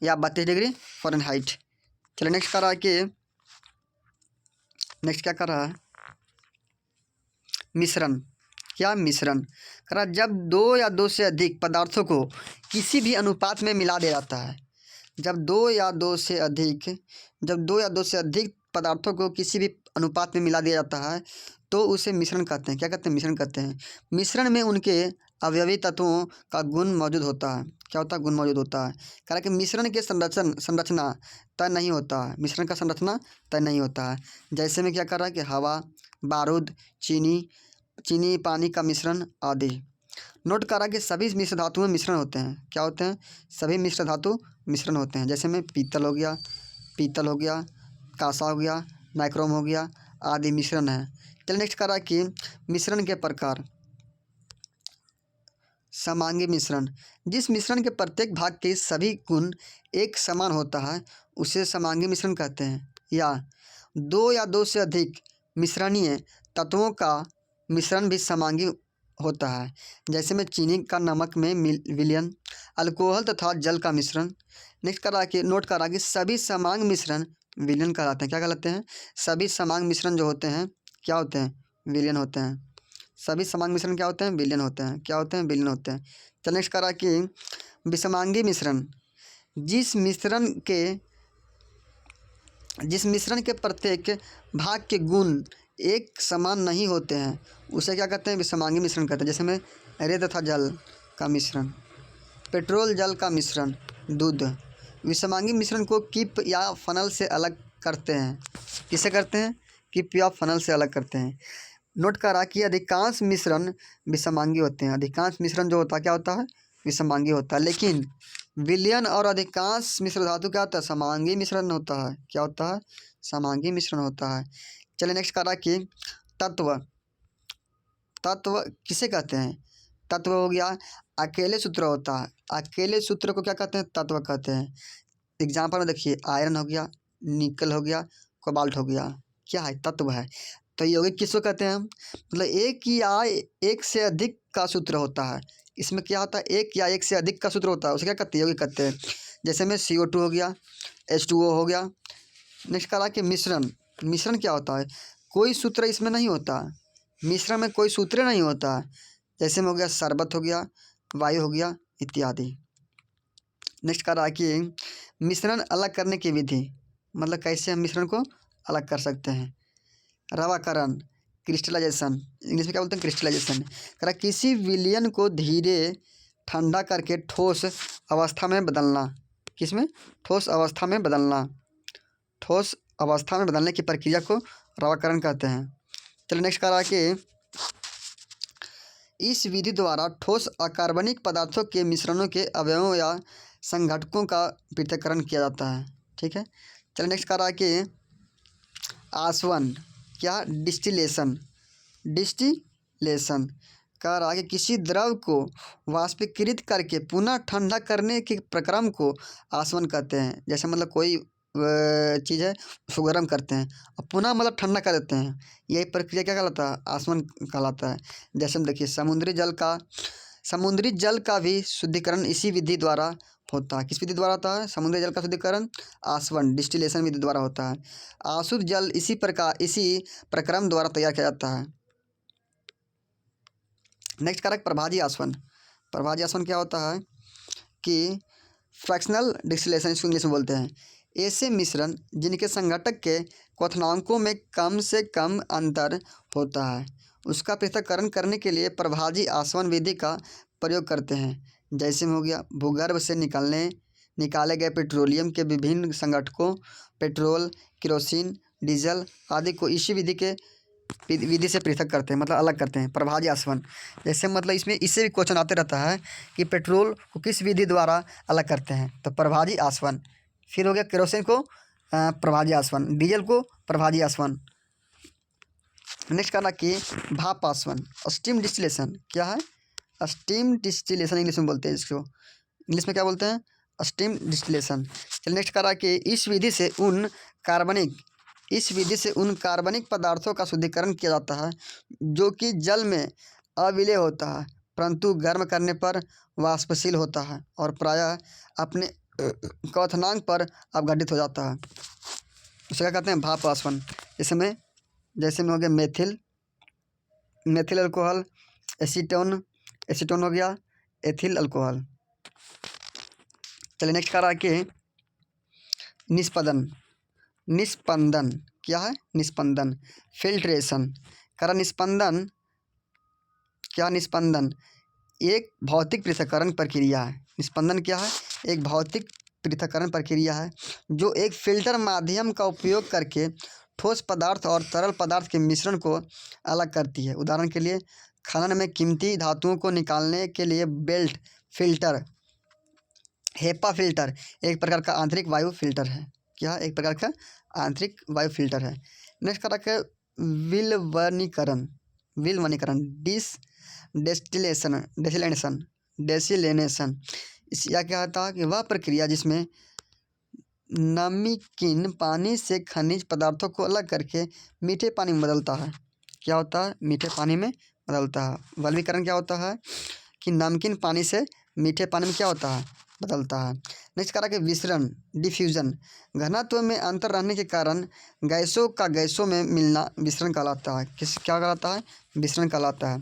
या 32 डिग्री फ़ारेनहाइट। चलिए नेक्स्ट क्या कर रहा है? मिश्रण। क्या? मिश्रण। कर रहा जब 2 या 2 से अधिक पदार्थों को किसी भी अनुपात में मिला दिया जाता है। जब 2 या 2 से अधिक पदार्थों को किसी भी अनुपात में मिला दिया जाता है तो उसे मिश्रण कहते हैं। क्या कहते हैं? मिश्रण कहते हैं। मिश्रण में उनके अवयवी तत्वों का गुण मौजूद होता है। क्या होता है? गुण मौजूद होता है। कह रहा कि मिश्रण के संरचना तय नहीं होता है। मिश्रण का संरचना तय नहीं होता है। जैसे में क्या कर रहा है कि हवा, बारूद, चीनी, पानी का मिश्रण आदि। नोट करा कि सभी मिश्र धातु में मिश्रण होते हैं। क्या होते हैं? सभी मिश्र धातु मिश्रण होते हैं। जैसे में पीतल हो गया, कांसा हो गया, नाइक्रोम हो गया आदि मिश्रण है। चलिए नेक्स्ट करा कि मिश्रण के प्रकार। समांगी मिश्रण। जिस मिश्रण के प्रत्येक भाग के सभी गुण एक समान होता है उसे समांगी मिश्रण कहते हैं। या 2 या 2 से अधिक मिश्रणीय तत्वों का मिश्रण भी समांगी होता है। जैसे में चीनी का नमक में विलयन, अल्कोहल तथा जल का मिश्रण। नेक्स्ट नोट करा कि सभी समांग मिश्रण विलयन कहलाते हैं। क्या कहलाते हैं? सभी समांग मिश्रण जो होते हैं क्या होते हैं? विलयन होते हैं। सभी समांग मिश्रण क्या होते हैं? विलयन होते हैं। क्या होते हैं? विलयन होते हैं। चलिए नेक्स्ट करा कि विषमांगी मिश्रण। जिस मिश्रण के प्रत्येक भाग के गुण एक समान नहीं होते हैं उसे क्या कहते हैं? विषमांगी मिश्रण कहते हैं। जैसे में रेत तथा जल, का मिश्रण, पेट्रोल जल का मिश्रण, दूध। विषमांगी मिश्रण को किप या फनल से अलग करते हैं। किसे करते हैं? किप या फनल से अलग करते हैं। नोट करा कि अधिकांश मिश्रण विषमांगी होते हैं। अधिकांश मिश्रण जो होता है क्या होता है? विषमांगी होता है। लेकिन विलयन और अधिकांश मिश्र धातु क्या होता है? समांगी मिश्रण होता है। क्या होता है? समांगी मिश्रण होता है। चलिए नेक्स्ट करा कि तत्व। तत्व किसे कहते हैं? तत्व हो गया अकेले सूत्र होता है। अकेले सूत्र को क्या कहते हैं? तत्व कहते हैं। एग्जाम्पल में देखिए, आयरन हो गया, निकल हो गया, कोबाल्ट हो गया, क्या है? तत्व है। तो यौगिक किसको कहते हैं हम? मतलब एक या एक से अधिक का सूत्र होता है। इसमें क्या होता है? एक या एक से अधिक का सूत्र होता है, उसे क्या कहते हैं? यौगिक कहते हैं। जैसे में CO2 हो गया, H2O हो गया। नेक्स्ट कहा कि मिश्रण। मिश्रण क्या होता है? कोई सूत्र इसमें नहीं होता। मिश्रण में कोई सूत्र नहीं होता। जैसे में हो गया शरबत हो गया, वायु हो गया, इत्यादि। नेक्स्ट कह रहा है कि मिश्रण अलग करने की विधि, मतलब कैसे हम मिश्रण को अलग कर सकते हैं। रवाकरण, क्रिस्टलाइजेशन, इंग्लिश में क्या बोलते हैं? क्रिस्टलाइजेशन। कह रहा किसी विलयन को धीरे ठंडा करके ठोस अवस्था में बदलना। किसमें? ठोस अवस्था में बदलना। ठोस अवस्था में बदलने की प्रक्रिया को रवाकरण कहते हैं। चलिए नेक्स्ट कह रहा है कि इस विधि द्वारा ठोस अकार्बनिक पदार्थों के मिश्रणों के अवयवों या संघटकों का पृथक्करण किया जाता है। ठीक है। चलिए नेक्स्ट कह रहा है कि आसवन, क्या? डिस्टिलेशन। डिस्टिलेशन कह रहा है कि किसी द्रव को वाष्पीकृत करके पुनः ठंडा करने के प्रक्रम को आसवन कहते हैं। जैसे मतलब कोई चीज़ है, उसको गर्म करते हैं और पुनः मतलब ठंडा कर देते हैं, यही प्रक्रिया क्या कहलाता है? आसवन कहलाता है। जैसे हम देखिए समुद्री जल का भी शुद्धिकरण इसी विधि द्वारा होता है। किस विधि द्वारा होता है? समुद्री जल का शुद्धिकरण आसवन, डिस्टिलेशन विधि द्वारा होता है। आशुद्ध जल इसी प्रक्रम द्वारा तैयार किया जाता है। नेक्स्ट कारक प्रभाजी आसवन। प्रभाजी आसवन क्या होता है कि फ्रैक्शनल डिस्टिलेशन, इसको इंग्लिश में बोलते हैं। ऐसे मिश्रण जिनके संघटक के क्वथनांकों में कम से कम अंतर होता है, उसका पृथक्करण करने के लिए प्रभाजी आसवन विधि का प्रयोग करते हैं। जैसे में हो गया भूगर्भ से निकाले गए पेट्रोलियम के विभिन्न संघटकों, पेट्रोल, केरोसिन, डीजल आदि को इसी विधि से पृथक करते हैं, मतलब अलग करते हैं। प्रभाजी आसवन, जैसे मतलब इसमें इससे भी क्वेश्चन आते रहता है कि पेट्रोल को किस विधि द्वारा अलग करते हैं, तो प्रभाजी आसवन। फिर हो गया केरोसिन को प्रभाजी आसवन, डीजल को प्रभाजी आसवन। नेक्स्ट कहना कि भाप आसवन, स्टीम डिस्टिलेशन। क्या है? स्टीम डिस्टिलेशन इंग्लिश में बोलते हैं इसको। इंग्लिश में क्या बोलते हैं? Steam distillation. चलिए नेक्स्ट कह रहा कि इस विधि से उन कार्बनिक पदार्थों का शुद्धिकरण किया जाता है जो कि जल में अविलेय होता है, परंतु गर्म करने पर वाष्पशील होता है और प्रायः अपने क्वथनांक पर अपघटित हो जाता है। उसे क्या कहते हैं? भाप आसवन। जैसे में हो गया मेथिल अल्कोहल, एसीटोन हो गया, एथिल अल्कोहल। चलिए नेक्स्ट कह रहा है कि निस्पंदन। क्या है? निस्पंदन। फिल्ट्रेशन। कारण निस्पंदन एक भौतिक पृथक्करण प्रक्रिया है। निस्पंदन क्या है? एक भौतिक पृथक्करण प्रक्रिया है जो एक फिल्टर माध्यम का उपयोग करके ठोस पदार्थ और तरल पदार्थ के मिश्रण को अलग करती है। उदाहरण के लिए खनन में कीमती धातुओं को निकालने के लिए बेल्ट फिल्टर, हेपा फिल्टर एक प्रकार का आंतरिक वायु फिल्टर है। क्या? एक प्रकार का आंतरिक वायु फिल्टर है। नेक्स्ट कह रखा है विलवनीकरण। डेसिलेनेशन। इस या क्या होता है कि वह प्रक्रिया जिसमें नमीकीन पानी से खनिज पदार्थों को अलग करके मीठे पानी में बदलता है। क्या होता है? मीठे पानी में बदलता है। वल्मीकरण क्या होता है कि नमकीन पानी से मीठे पानी में क्या होता है? बदलता है। नेक्स्ट करा कि विसरण, डिफ्यूजन। घनत्व में अंतर रहने के कारण गैसों का गैसों में मिलना विसरण कहलाता है। क्या कहलाता है? विसरण कहलाता है।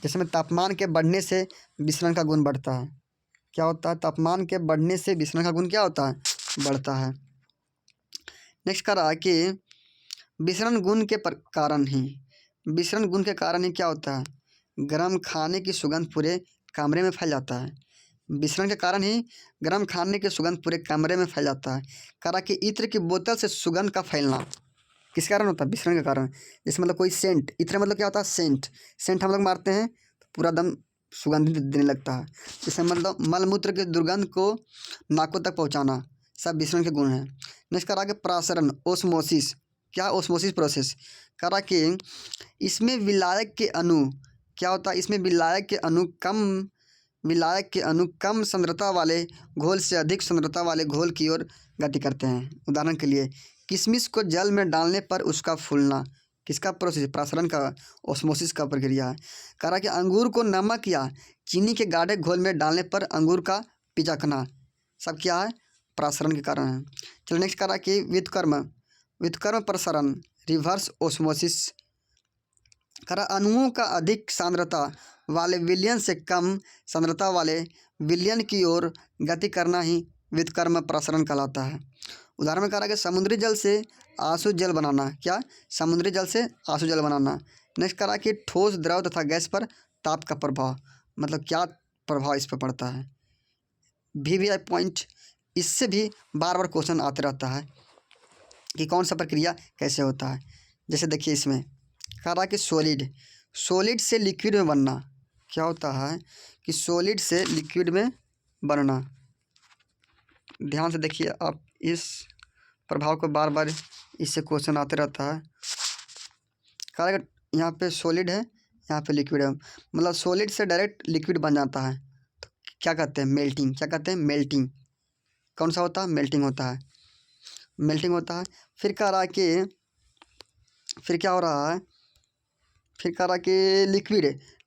जैसे में तापमान के बढ़ने से विसरण का गुण बढ़ता है। क्या होता है? तापमान के बढ़ने से विसरण का गुण क्या होता है? बढ़ता है। नेक्स्ट करा कि विसरण गुण के कारण ही क्या होता है? गर्म खाने की सुगंध पूरे कमरे में फैल जाता है। विसरण के कारण ही गर्म खाने की सुगंध पूरे कमरे में फैल जाता है। करा कि इत्र की बोतल से सुगंध का फैलना किस कारण होता है? विसरण के कारण। जैसे मतलब कोई सेंट, इत्र मतलब क्या होता है? सेंट। सेंट हम लोग मारते हैं तो पूरा दम सुगंधित देने लगता है। जैसे मतलब मलमूत्र की दुर्गंध को नाकों तक पहुंचाना, सब विसरण के गुण हैं। नेक्स्ट करा के प्रासरण, ओस्मोसिस। क्या ओस्मोसिस प्रोसेस? करा कि इसमें विलायक के अणु क्या होता है? इसमें विलायक के अणु कम सांद्रता वाले घोल से अधिक सांद्रता वाले घोल की ओर गति करते हैं। उदाहरण के लिए किशमिश को जल में डालने पर उसका फूलना किसका प्रोसेस? प्रासरण का, ओस्मोसिस का प्रक्रिया है। करा कि अंगूर को नमक या चीनी के गाढ़े घोल में डालने पर अंगूर का पिचकना, सब क्या है? प्रासरण के कारण है। चलो नेक्स्ट करा कि व्युत्क्रम प्रसरण, रिवर्स ओस्मोसिस। करा अणुओं का अधिक सांद्रता वाले विलयन से कम सांद्रता वाले विलयन की ओर गति करना ही व्युत्क्रम प्रसरण कहलाता है। उदाहरण में कहा कि समुद्री जल से आंसू जल बनाना। क्या? समुद्री जल से आंसू जल बनाना। नेक्स्ट करा कि ठोस द्रव तथा गैस पर ताप का प्रभाव, मतलब क्या प्रभाव इस पर पड़ता है? VVI पॉइंट, इससे भी बार बार क्वेश्चन आते रहता है कि कौन सा प्रक्रिया कैसे होता है। जैसे देखिए इसमें कह रहा कि सॉलिड से लिक्विड में बनना। क्या होता है कि सॉलिड से लिक्विड में बनना। ध्यान से देखिए आप, इस प्रभाव को बार बार इससे क्वेश्चन आते रहता है। कह रहा कि यहाँ पे सॉलिड है, यहाँ पे लिक्विड है, मतलब सॉलिड से डायरेक्ट लिक्विड बन जाता है तो क्या कहते हैं? मेल्टिंग। क्या कहते हैं? मेल्टिंग। कौन सा होता है? मेल्टिंग होता है। मेल्टिंग होता है। फिर कह रहा कि फिर क्या हो रहा है? फिर कह रहा कि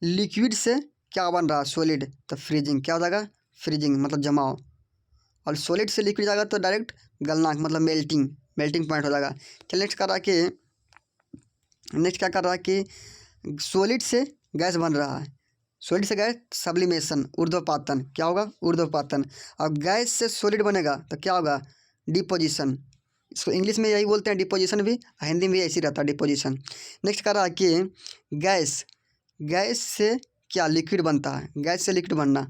लिक्विड से क्या बन रहा है? सॉलिड, तो फ्रीजिंग। क्या हो जाएगा? फ्रीजिंग मतलब जमाव। और सॉलिड से लिक्विड जाएगा तो डायरेक्ट गलना, मतलब मेल्टिंग पॉइंट हो जाएगा। चलिए नेक्स्ट कर रहा कि नेक्स्ट क्या कर रहा है कि सॉलिड से गैस बन रहा है। सॉलिड से गैस सब्लिमेशन, ऊर्ध्वपातन। क्या होगा? ऊर्ध्वपातन। और गैस से सॉलिड बनेगा तो क्या होगा? डिपोजिशन। इसको इंग्लिश में यही बोलते हैं डिपोजिशन भी, हिंदी में भी ऐसी रहता है डिपोजिशन। नेक्स्ट कह रहा है कि गैस से क्या लिक्विड बनता है? गैस से लिक्विड बनना,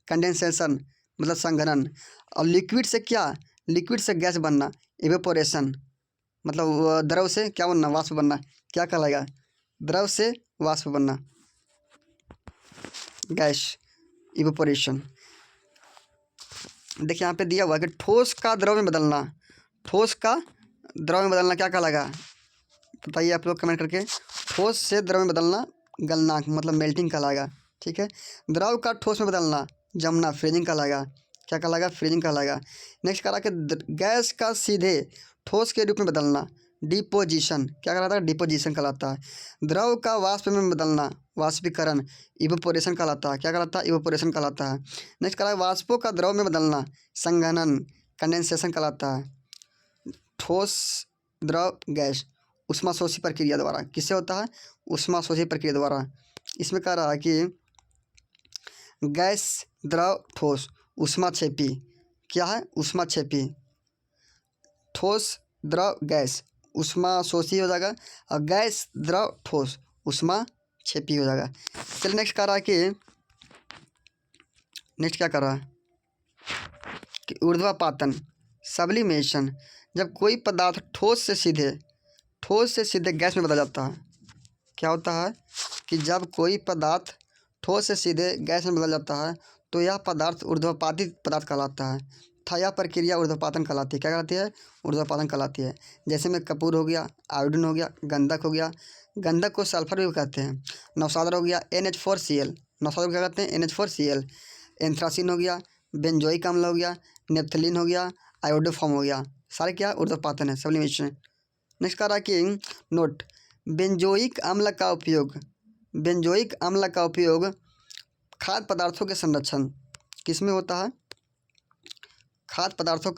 कंडेंसेशन मतलब संघनन। और लिक्विड से क्या? लिक्विड से गैस बनना, इवेपोरेशन, मतलब द्रव से क्या बनना? वाष्प बनना। क्या कहलाएगा? द्रव से वाष्प बनना, गैस, इवेपोरेशन। देखिए यहाँ पे दिया हुआ कि ठोस का द्रव में बदलना। ठोस का द्रव में बदलना क्या कहलाएगा? बताइए आप लोग कमेंट करके। ठोस से द्रव में बदलना गलनांक मतलब मेल्टिंग कहलाएगा। ठीक है। द्रव का ठोस में बदलना जमना, फ्रीजिंग कहलाएगा। क्या कहलाएगा? फ्रीजिंग कहलाएगा। नेक्स्ट कह रहा कि गैस का सीधे ठोस के रूप में बदलना, डिपोजिशन। क्या कहलाता है? डिपोजिशन कहलाता है। द्रव का वाष्प में बदलना, वाष्पीकरण, इवेपोरेशन कहलाता है। क्या कहलाता है? इवेपोरेशन कहलाता है। नेक्स्ट कह रहा है वाष्पों का द्रव में बदलना, संघनन, कंडेंसेशन कहलाता है। ठोस, द्रव, गैस ऊष्माशोषी प्रक्रिया द्वारा। किससे होता है? ऊष्माशोषी प्रक्रिया द्वारा। इसमें कह रहा है कि गैस, द्रव, ठोस, ऊष्माक्षेपी। क्या है? ऊष्माक्षेपी। ठोस, द्रव, गैस ऊष्माशोषी हो जाएगा, और गैस, द्रव, ठोस ऊष्माक्षेपी हो जाएगा। चलिए नेक्स्ट कह रहा है कि नेक्स्ट क्या कर रहा है कि ऊर्ध्वपातन, सब्लिमेशन। जब कोई पदार्थ ठोस से सीधे गैस में बदल जाता है। क्या होता है कि जब कोई पदार्थ ठोस से सीधे गैस में बदल जाता है तो यह पदार्थ ऊर्ध्वपातित पदार्थ कहलाता है तथा यह प्रक्रिया ऊर्ध्वपातन कहलाती है। क्या कहलाती है? ऊर्ध्वपातन कहलाती है। जैसे में कपूर हो गया, आयोडीन हो गया, गंधक हो गया। गंधक को सल्फर भी कहते हैं। नौसादर हो गया, NH4Cl। नौसादर को क्या कहते हैं? NH4Cl। एंथ्रासिन हो गया, बेंजोइक अम्ल हो गया, नेप्थलीन हो गया, आयोडोफॉर्म हो गया। सारे क्या? ऊर्ध्वपातन है, सब्लिमेशन। नेक्स्ट कह रहा है कि नोट, बेंजोइक अम्ल का उपयोग खाद्य पदार्थों के संरक्षण किस में होता है? खाद्य पदार्थों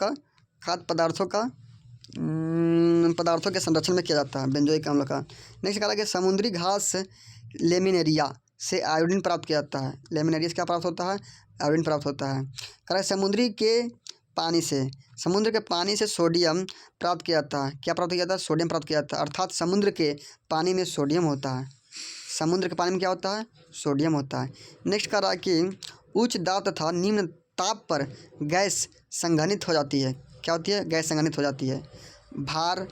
के संरक्षण में किया जाता है बेंजोइक अम्ल का। नेक्स्ट कह रहा है कि समुद्री घास लेमिनेरिया से आयोडीन प्राप्त किया जाता है। लेमिनेरिया से क्या प्राप्त होता है? आयोडीन प्राप्त होता है। कह रहा है समुद्र के पानी से सोडियम प्राप्त किया जाता है। क्या प्राप्त किया जाता है? सोडियम प्राप्त किया जाता है। अर्थात समुद्र के पानी में सोडियम होता है। समुद्र के पानी में क्या होता है? सोडियम होता है। नेक्स्ट कह रहा है कि उच्च दाब तथा निम्न ताप पर गैस संघनित हो जाती है। क्या होती है? गैस संघनित हो जाती है। भार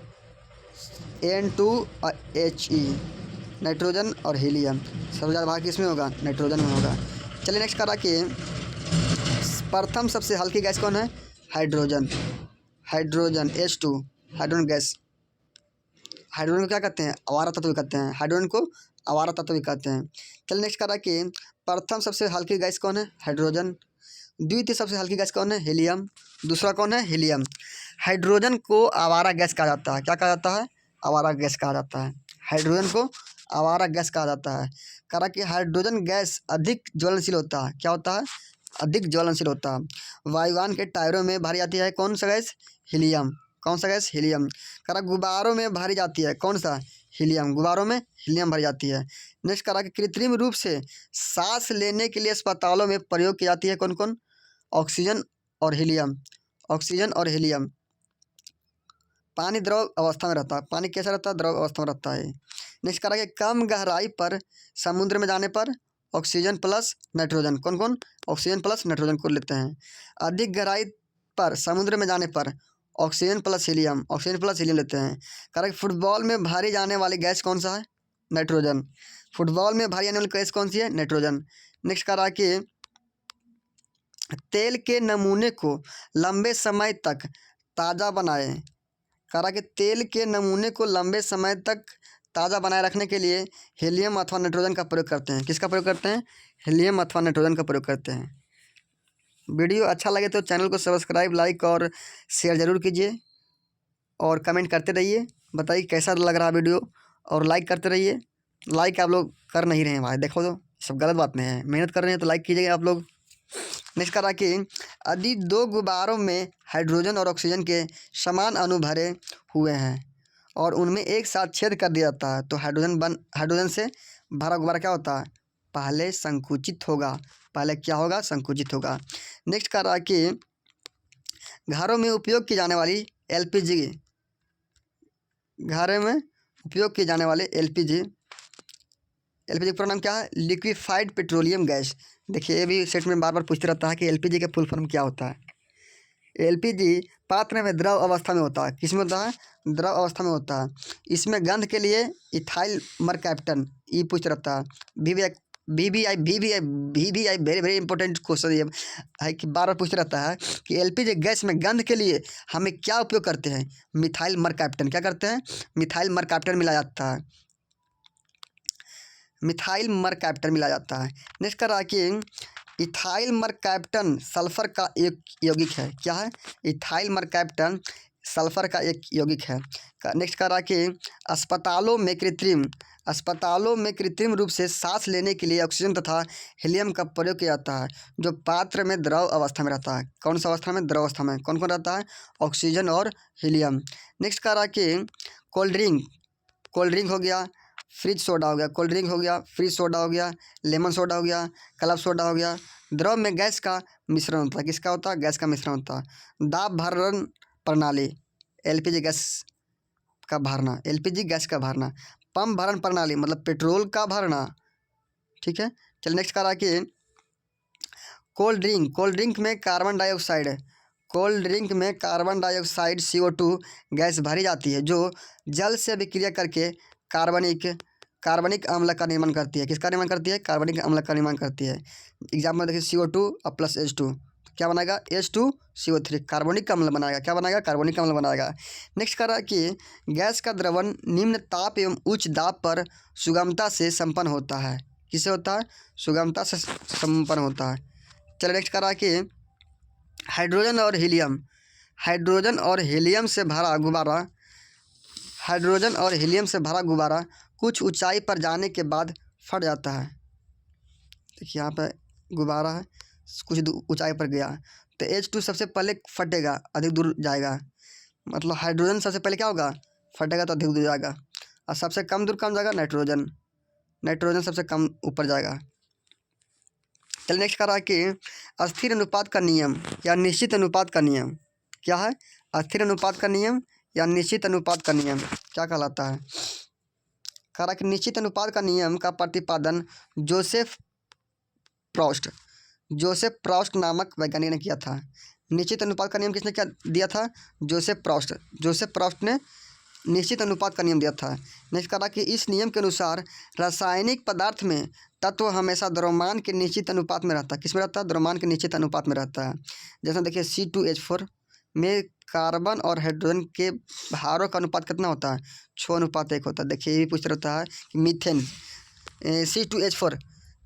N2He, नाइट्रोजन और हीलियम। सबसे ज़्यादा भार किस में होगा? नाइट्रोजन में होगा। चलिए नेक्स्ट करा कि प्रथम सबसे हल्की गैस कौन है? Hydrogen. Hydrogen H2, hydrogen gas. Hydrogen को क्या कहते हैं? आवारा तत्व भी कहते हैं। हाइड्रोजन को आवारा तत्व भी कहते हैं। चलिए नेक्स्ट करा कि प्रथम सबसे हल्की गैस कौन है? हाइड्रोजन। द्वितीय सबसे हल्की गैस कौन है? हीलियम। दूसरा कौन है? हीलियम। हाइड्रोजन को आवारा गैस कहा जाता है। क्या कहा जाता है? आवारा गैस कहा जाता है। हाइड्रोजन को आवारा गैस कहा जाता है। कहा कि हाइड्रोजन गैस अधिक ज्वलनशील होता है। क्या होता है? अधिक ज्वलनशील होता है। वायुयान के टायरों में भरी जाती है कौन सा गैस? हीलियम। कौन सा गैस? हीलियम। करा गुब्बारों में भरी जाती है कौन सा? हीलियम। गुब्बारों में हीलियम भरी जाती है। नेक्स्ट करा कि कृत्रिम रूप से सांस लेने के लिए अस्पतालों में प्रयोग की जाती है कौन कौन? ऑक्सीजन और हीलियम। ऑक्सीजन और हीलियम। पानी द्रव अवस्था में रहता है। पानी कैसा रहता है? द्रव अवस्था में रहता है। नेक्स्ट करा कि कम गहराई पर समुद्र में जाने पर ऑक्सीजन प्लस नाइट्रोजन। कौन कौन? ऑक्सीजन प्लस नाइट्रोजन को लेते हैं। अधिक गहराई पर समुद्र में जाने पर oxygen plus helium. Oxygen plus helium लेते हैं। करा कि फुटबॉल में भरी जाने वाली गैस कौन सा है? नाइट्रोजन। फुटबॉल में भरी जाने वाली गैस कौन सी है? नाइट्रोजन। नेक्स्ट करा कि तेल के नमूने को लंबे समय तक ताज़ा बनाए। करा कि तेल के नमूने को लंबे समय तक ताज़ा बनाए रखने के लिए हीलियम अथवा नाइट्रोजन का प्रयोग करते हैं। किसका प्रयोग करते हैं? हीलियम अथवा नाइट्रोजन का प्रयोग करते हैं। वीडियो अच्छा लगे तो चैनल को सब्सक्राइब, लाइक और शेयर ज़रूर कीजिए और कमेंट करते रहिए। बताइए कैसा लग रहा वीडियो और लाइक करते रहिए। लाइक आप लोग कर नहीं रहे हैं भाई, देखो तो सब गलत बात नहीं है। मेहनत कर रहे हैं तो लाइक कीजिएगा आप लोग। नेक्स्ट करा कि यदि दो गुब्बारों में हाइड्रोजन और ऑक्सीजन के समान अणु भरे हुए हैं और उनमें एक साथ छेद कर दिया जाता है तो हाइड्रोजन से भरा गुब्बारा क्या होता है? पहले संकुचित होगा। पहले क्या होगा? संकुचित होगा। नेक्स्ट करा कि घरों में उपयोग की जाने वाली LPG, घरों में उपयोग की जाने वाले LPG का पूरा नाम क्या है? Liquefied petroleum gas. देखिए ये भी सेट में बार बार पूछते रहता है कि LPG का फुल फॉर्म क्या होता है। LPG पात्र में द्रव अवस्था में होता है। किस में होता है? द्रव अवस्था में होता है। इसमें गंध के लिए इथाइल मरकैप्टन ये पूछते रहता है। VVI very very important question ये है कि बार बार पूछते रहता है कि LPG गैस में गंध के लिए हमें क्या उपयोग करते हैं? Methyl mercaptan. क्या करते हैं? मिथाइल मरकैप्टन मिलाया जाता है। मिथाइल मरकैप्टन मिलाया जाता है। नेक्स्ट कर रहा है कि इथाइल मरकैप्टन सल्फर का एक यौगिक है। क्या है? इथाइल मरकैप्टन सल्फर का एक यौगिक है। नेक्स्ट कर रहा है कि अस्पतालों में कृत्रिम रूप से सांस लेने के लिए ऑक्सीजन तथा हीलियम का प्रयोग किया जाता है जो पात्र में द्रव अवस्था में रहता है। कौन सा अवस्था में? द्रव अवस्था में। कौन कौन रहता है? ऑक्सीजन और हीलियम। नेक्स्ट कर रहा है कि कोल्ड ड्रिंक हो गया, फ्रिज सोडा हो गया, कोल्ड ड्रिंक हो गया, फ्रिज सोडा हो गया, लेमन सोडा हो गया, क्लब सोडा हो गया। द्रव में गैस का मिश्रण होता है। किसका होता है? गैस का मिश्रण होता है। दाब भरण प्रणाली LPG गैस का भरना। LPG गैस का भरना। पंप भरण प्रणाली मतलब पेट्रोल का भरना। ठीक है। चलिए नेक्स्ट करा कि कोल्ड ड्रिंक में कार्बन डाइऑक्साइड CO2 गैस भरी जाती है जो जल से अभिक्रिया करके कार्बनिक अम्ल का निर्माण करती है। किसका निर्माण करती है? कार्बनिक अम्ल का निर्माण करती है। एग्जाम्पल देखिए CO2 और प्लस H2 क्या बनाएगा? H2CO3 कार्बनिक अम्ल बनाएगा। क्या बनाएगा? कार्बनिक अम्ल बनाएगा। नेक्स्ट कर रहा है कि गैस का द्रवण निम्न ताप एवं उच्च दाब पर सुगमता से संपन्न होता है। किससे होता है? सुगमता से संपन्न होता है। चलिए नेक्स्ट कर रहा है कि हाइड्रोजन और हीलियम से भरा गुब्बारा कुछ ऊंचाई पर जाने के बाद फट जाता है। देखिए यहाँ पे गुब्बारा है, कुछ ऊंचाई पर गया तो H2 सबसे पहले फटेगा, अधिक दूर जाएगा। मतलब हाइड्रोजन सबसे पहले क्या होगा? फटेगा तो अधिक दूर जाएगा। और सबसे कम दूर कम जाएगा? नाइट्रोजन सबसे कम ऊपर जाएगा। चलिए नेक्स्ट कर रहा है कि अस्थिर अनुपात का नियम या निश्चित अनुपात का नियम क्या है? अस्थिर अनुपात का नियम या निश्चित अनुपात का नियम क्या कहलाता है? कह रहा कि निश्चित अनुपात का नियम का प्रतिपादन जोसेफ प्रॉस्ट नामक वैज्ञानिक ने किया था। निश्चित अनुपात का नियम किसने क्या दिया था? जोसेफ प्रॉस्ट ने निश्चित अनुपात का नियम दिया था। नेक्स्ट कहा कि इस नियम के अनुसार रासायनिक पदार्थ में तत्व हमेशा द्रव्यमान के निश्चित अनुपात में रहता है। किस में रहता है? द्रव्यमान के निश्चित अनुपात में रहता है। जैसे देखिए C2H4 में कार्बन और हाइड्रोजन के भारों का अनुपात कितना होता है? 6:1 होता है। देखिए ये भी पूछता रहता है कि मीथेन C2H4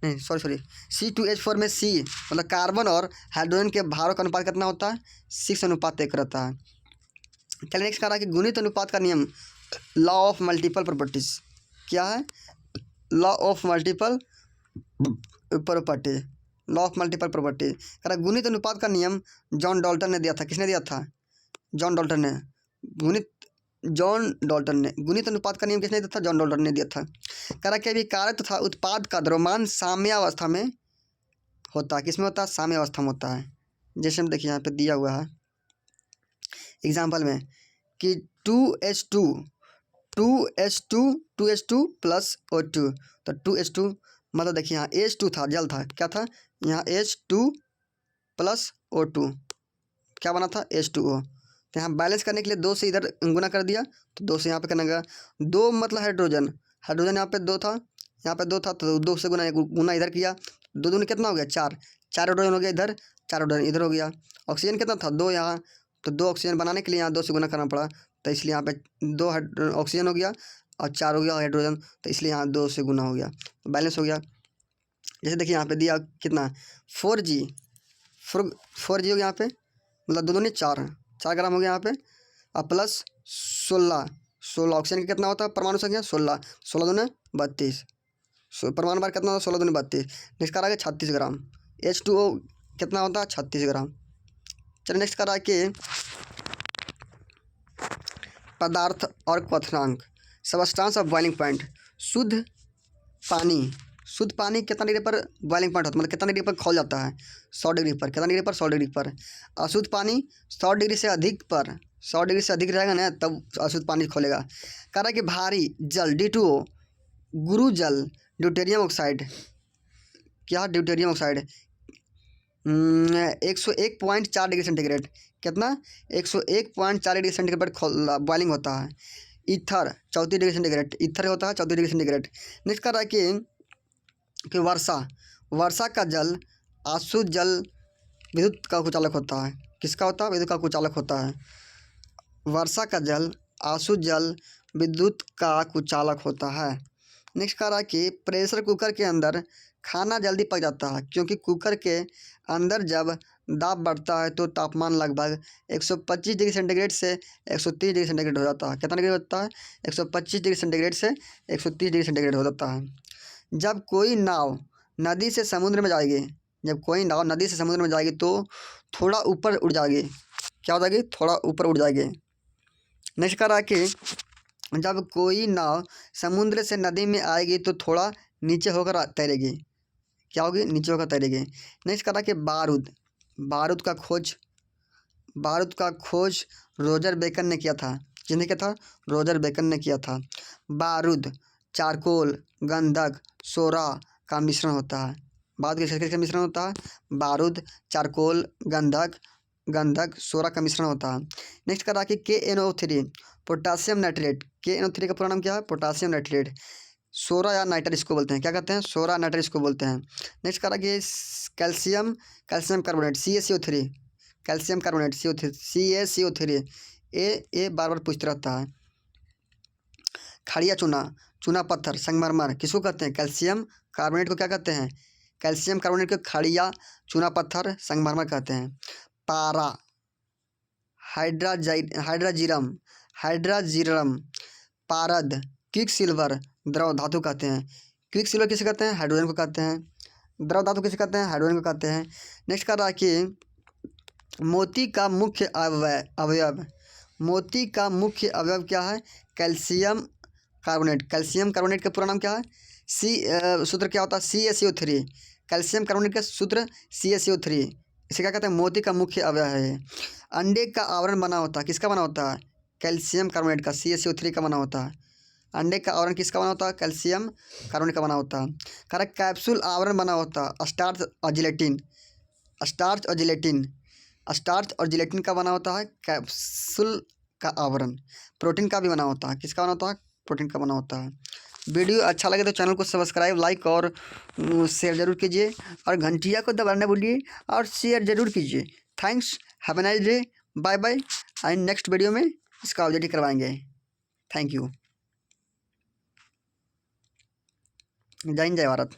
नहीं सॉरी C2H4 में C मतलब कार्बन और हाइड्रोजन के भारों का अनुपात कितना होता है? 6:1 रहता है। चलिए नेक्स्ट कह रहा है कि गुणित अनुपात का नियम लॉ ऑफ मल्टीपल प्रॉपर्टीज क्या है? लॉ ऑफ मल्टीपल प्रॉपर्टी कह रहा गुणित अनुपात का नियम जॉन डाल्टन ने दिया था। किसने दिया था? जॉन डाल्टन ने गुणित अनुपात का नियम किसने दिया था? जॉन डाल्टन ने दिया था। कह रहा कि अभी कारक तथा उत्पाद का द्रव्यमान साम्यावस्था में होता है। किसमें होता है? साम्यावस्था में होता है। जैसे हम देखिए यहाँ पे दिया हुआ है एग्जाम्पल में कि 2H2 प्लस O2 तो 2H2 मतलब देखिए यहाँ H2 था, जल था, क्या था यहाँ H2 प्लस O2 क्या बना था? H2O। तो यहाँ बैलेंस करने के लिए 2 से इधर गुना कर दिया तो 2 से यहाँ पे करना गया। 2 मतलब हाइड्रोजन यहाँ पे 2 था, यहाँ पे 2 था तो 2 से गुना इधर किया। 2 दूनी कितना हो गया? 4 हाइड्रोजन हो गया इधर, 4 हाइड्रोजन इधर हो गया। ऑक्सीजन कितना था? 2 यहाँ, तो 2 ऑक्सीजन बनाने के लिए यहाँ 2 से गुना करना पड़ा तो इसलिए यहाँ पे 2 ऑक्सीजन हो गया और 4 हो गया हाइड्रोजन तो इसलिए यहाँ 2 से गुना हो गया तो बैलेंस हो गया। जैसे देखिए यहाँ पे दिया कितना 4G हो गया यहाँ पे मतलब 2 दूनी 4 ग्राम हो गया यहाँ पे और प्लस 16 ऑक्सीजन का कितना होता है परमाणु संख्या? 16 दूनी 32 परमाणु भार कितना होता है? 16 दूनी 32। नेक्स्ट करा 36 ग्राम। H2O कितना होता है? 36 ग्राम। चलिए नेक्स्ट करा कि पदार्थ और क्वथनांक सबस्टांस ऑफ बॉइलिंग पॉइंट। शुद्ध पानी कितना डिग्री पर बॉइलिंग पॉइंट होता है मतलब कितना डिग्री पर खौल जाता है? 100 डिग्री पर। कितना डिग्री पर? 100 डिग्री पर। अशुद्ध पानी 100 डिग्री से अधिक पर 100 डिग्री से अधिक रहेगा ना तब अशुद्ध पानी खोलेगा। कह रहा है कि भारी जल D2O गुरु जल ड्यूटेरियम ऑक्साइड क्या? ड्यूटेरियम ऑक्साइड 101.4 डिग्री सेंटीग्रेड कितना? 101.4 डिग्री सेंटीग्रेड पर बॉइलिंग होता है। ईथर 34 डिग्री सेंटीग्रेड ईथर होता है 34 डिग्री सेंटीग्रेड। नेक्स्ट कर रहा है कि वर्षा का जल आशुद्ध जल विद्युत का कुचालक होता है। किसका होता है? विद्युत का कुचालक होता है। वर्षा का जल आशुद्ध जल विद्युत का कुचालक होता है। नेक्स्ट कह रहा है कि प्रेशर कुकर के अंदर खाना जल्दी पक जाता है क्योंकि कुकर के अंदर जब दाब बढ़ता है तो तापमान लगभग 125 डिग्री सेंटीग्रेड से 130 डिग्री सेंटीग्रेड हो जाता है। कितना डिग्री होता है? 125 डिग्री सेंटीग्रेड से 130 डिग्री सेंटीग्रेड हो जाता है। जब कोई नाव नदी से समुद्र में जाएगी तो थोड़ा ऊपर उड़ जाएगी। क्या हो जाएगी? थोड़ा ऊपर उड़ जाएगी। नेक्स्ट कह रहा है कि जब कोई नाव समुद्र से नदी में आएगी तो थोड़ा नीचे होकर तैरेगी। क्या होगी? नीचे होकर तैरेगी। नेक्स्ट कह रहा है कि बारूद का खोज रोजर बेकन ने किया था। किसने किया था? रोजर बेकन ने किया था। बारूद चारकोल गंधक सोरा का मिश्रण होता है। बारूद किसका मिश्रण होता है? बारूद चारकोल गंधक सोरा का मिश्रण होता है। नेक्स्ट कह रहा है कि KNO3 पोटासियम नाइट्रेट। KNO3 का पूरा नाम क्या है? Potassium nitrate. सोरा या नाइट्रेट इसको बोलते हैं। क्या कहते हैं? सोरा नाइट्रेट इसको बोलते हैं। नेक्स्ट कह रहा है कि calcium carbonate CaCO3 calcium carbonate CaCO3 ये बार बार पूछते रहता है। खड़िया चूना पत्थर संगमरमर किसको कहते हैं? कैल्शियम कार्बोनेट को क्या कहते हैं? कैल्शियम कार्बोनेट को खड़िया चूना पत्थर संगमरमर कहते हैं। पारा हाइड्राजीरम पारद क्विक सिल्वर द्रव धातु कहते हैं। क्विक सिल्वर किसे कहते हैं? हाइड्रोजन को कहते हैं। द्रव धातु किसे कहते हैं? हाइड्रोजन को कहते हैं। नेक्स्ट कह रहा है कि मोती का मुख्य अवयव क्या है? कैल्शियम कार्बोनेट का पूरा नाम क्या है? सूत्र क्या होता है? CaCO3 कैल्शियम कार्बोनेट का सूत्र CaCO3 इसे क्या कहते हैं? मोती का मुख्य अवयव है। अंडे का आवरण बना होता है। किसका बना होता है? कैल्शियम कार्बोनेट का CaCO3 का बना होता है। अंडे का आवरण किसका बना होता है? कैल्शियम कार्बोनेट का बना होता है। कह रहा है कैप्सूल आवरण बना होता है स्टार्च और जिलेटिन। स्टार्च और जिलेटिन, स्टार्च और जिलेटिन का बना होता है कैप्सूल का आवरण। प्रोटीन का भी बना होता है, किसका बना होता है? प्रोटीन का बना होता है। वीडियो अच्छा लगे तो चैनल को सब्सक्राइब, लाइक और शेयर जरूर कीजिए और घंटिया को दबाना भूलिए और शेयर जरूर कीजिए। Thanks, have a nice day, bye bye. And next video में इसका ऑब्जेक्टिव करवाएंगे। Thank you. जय हिंद, जय भारत।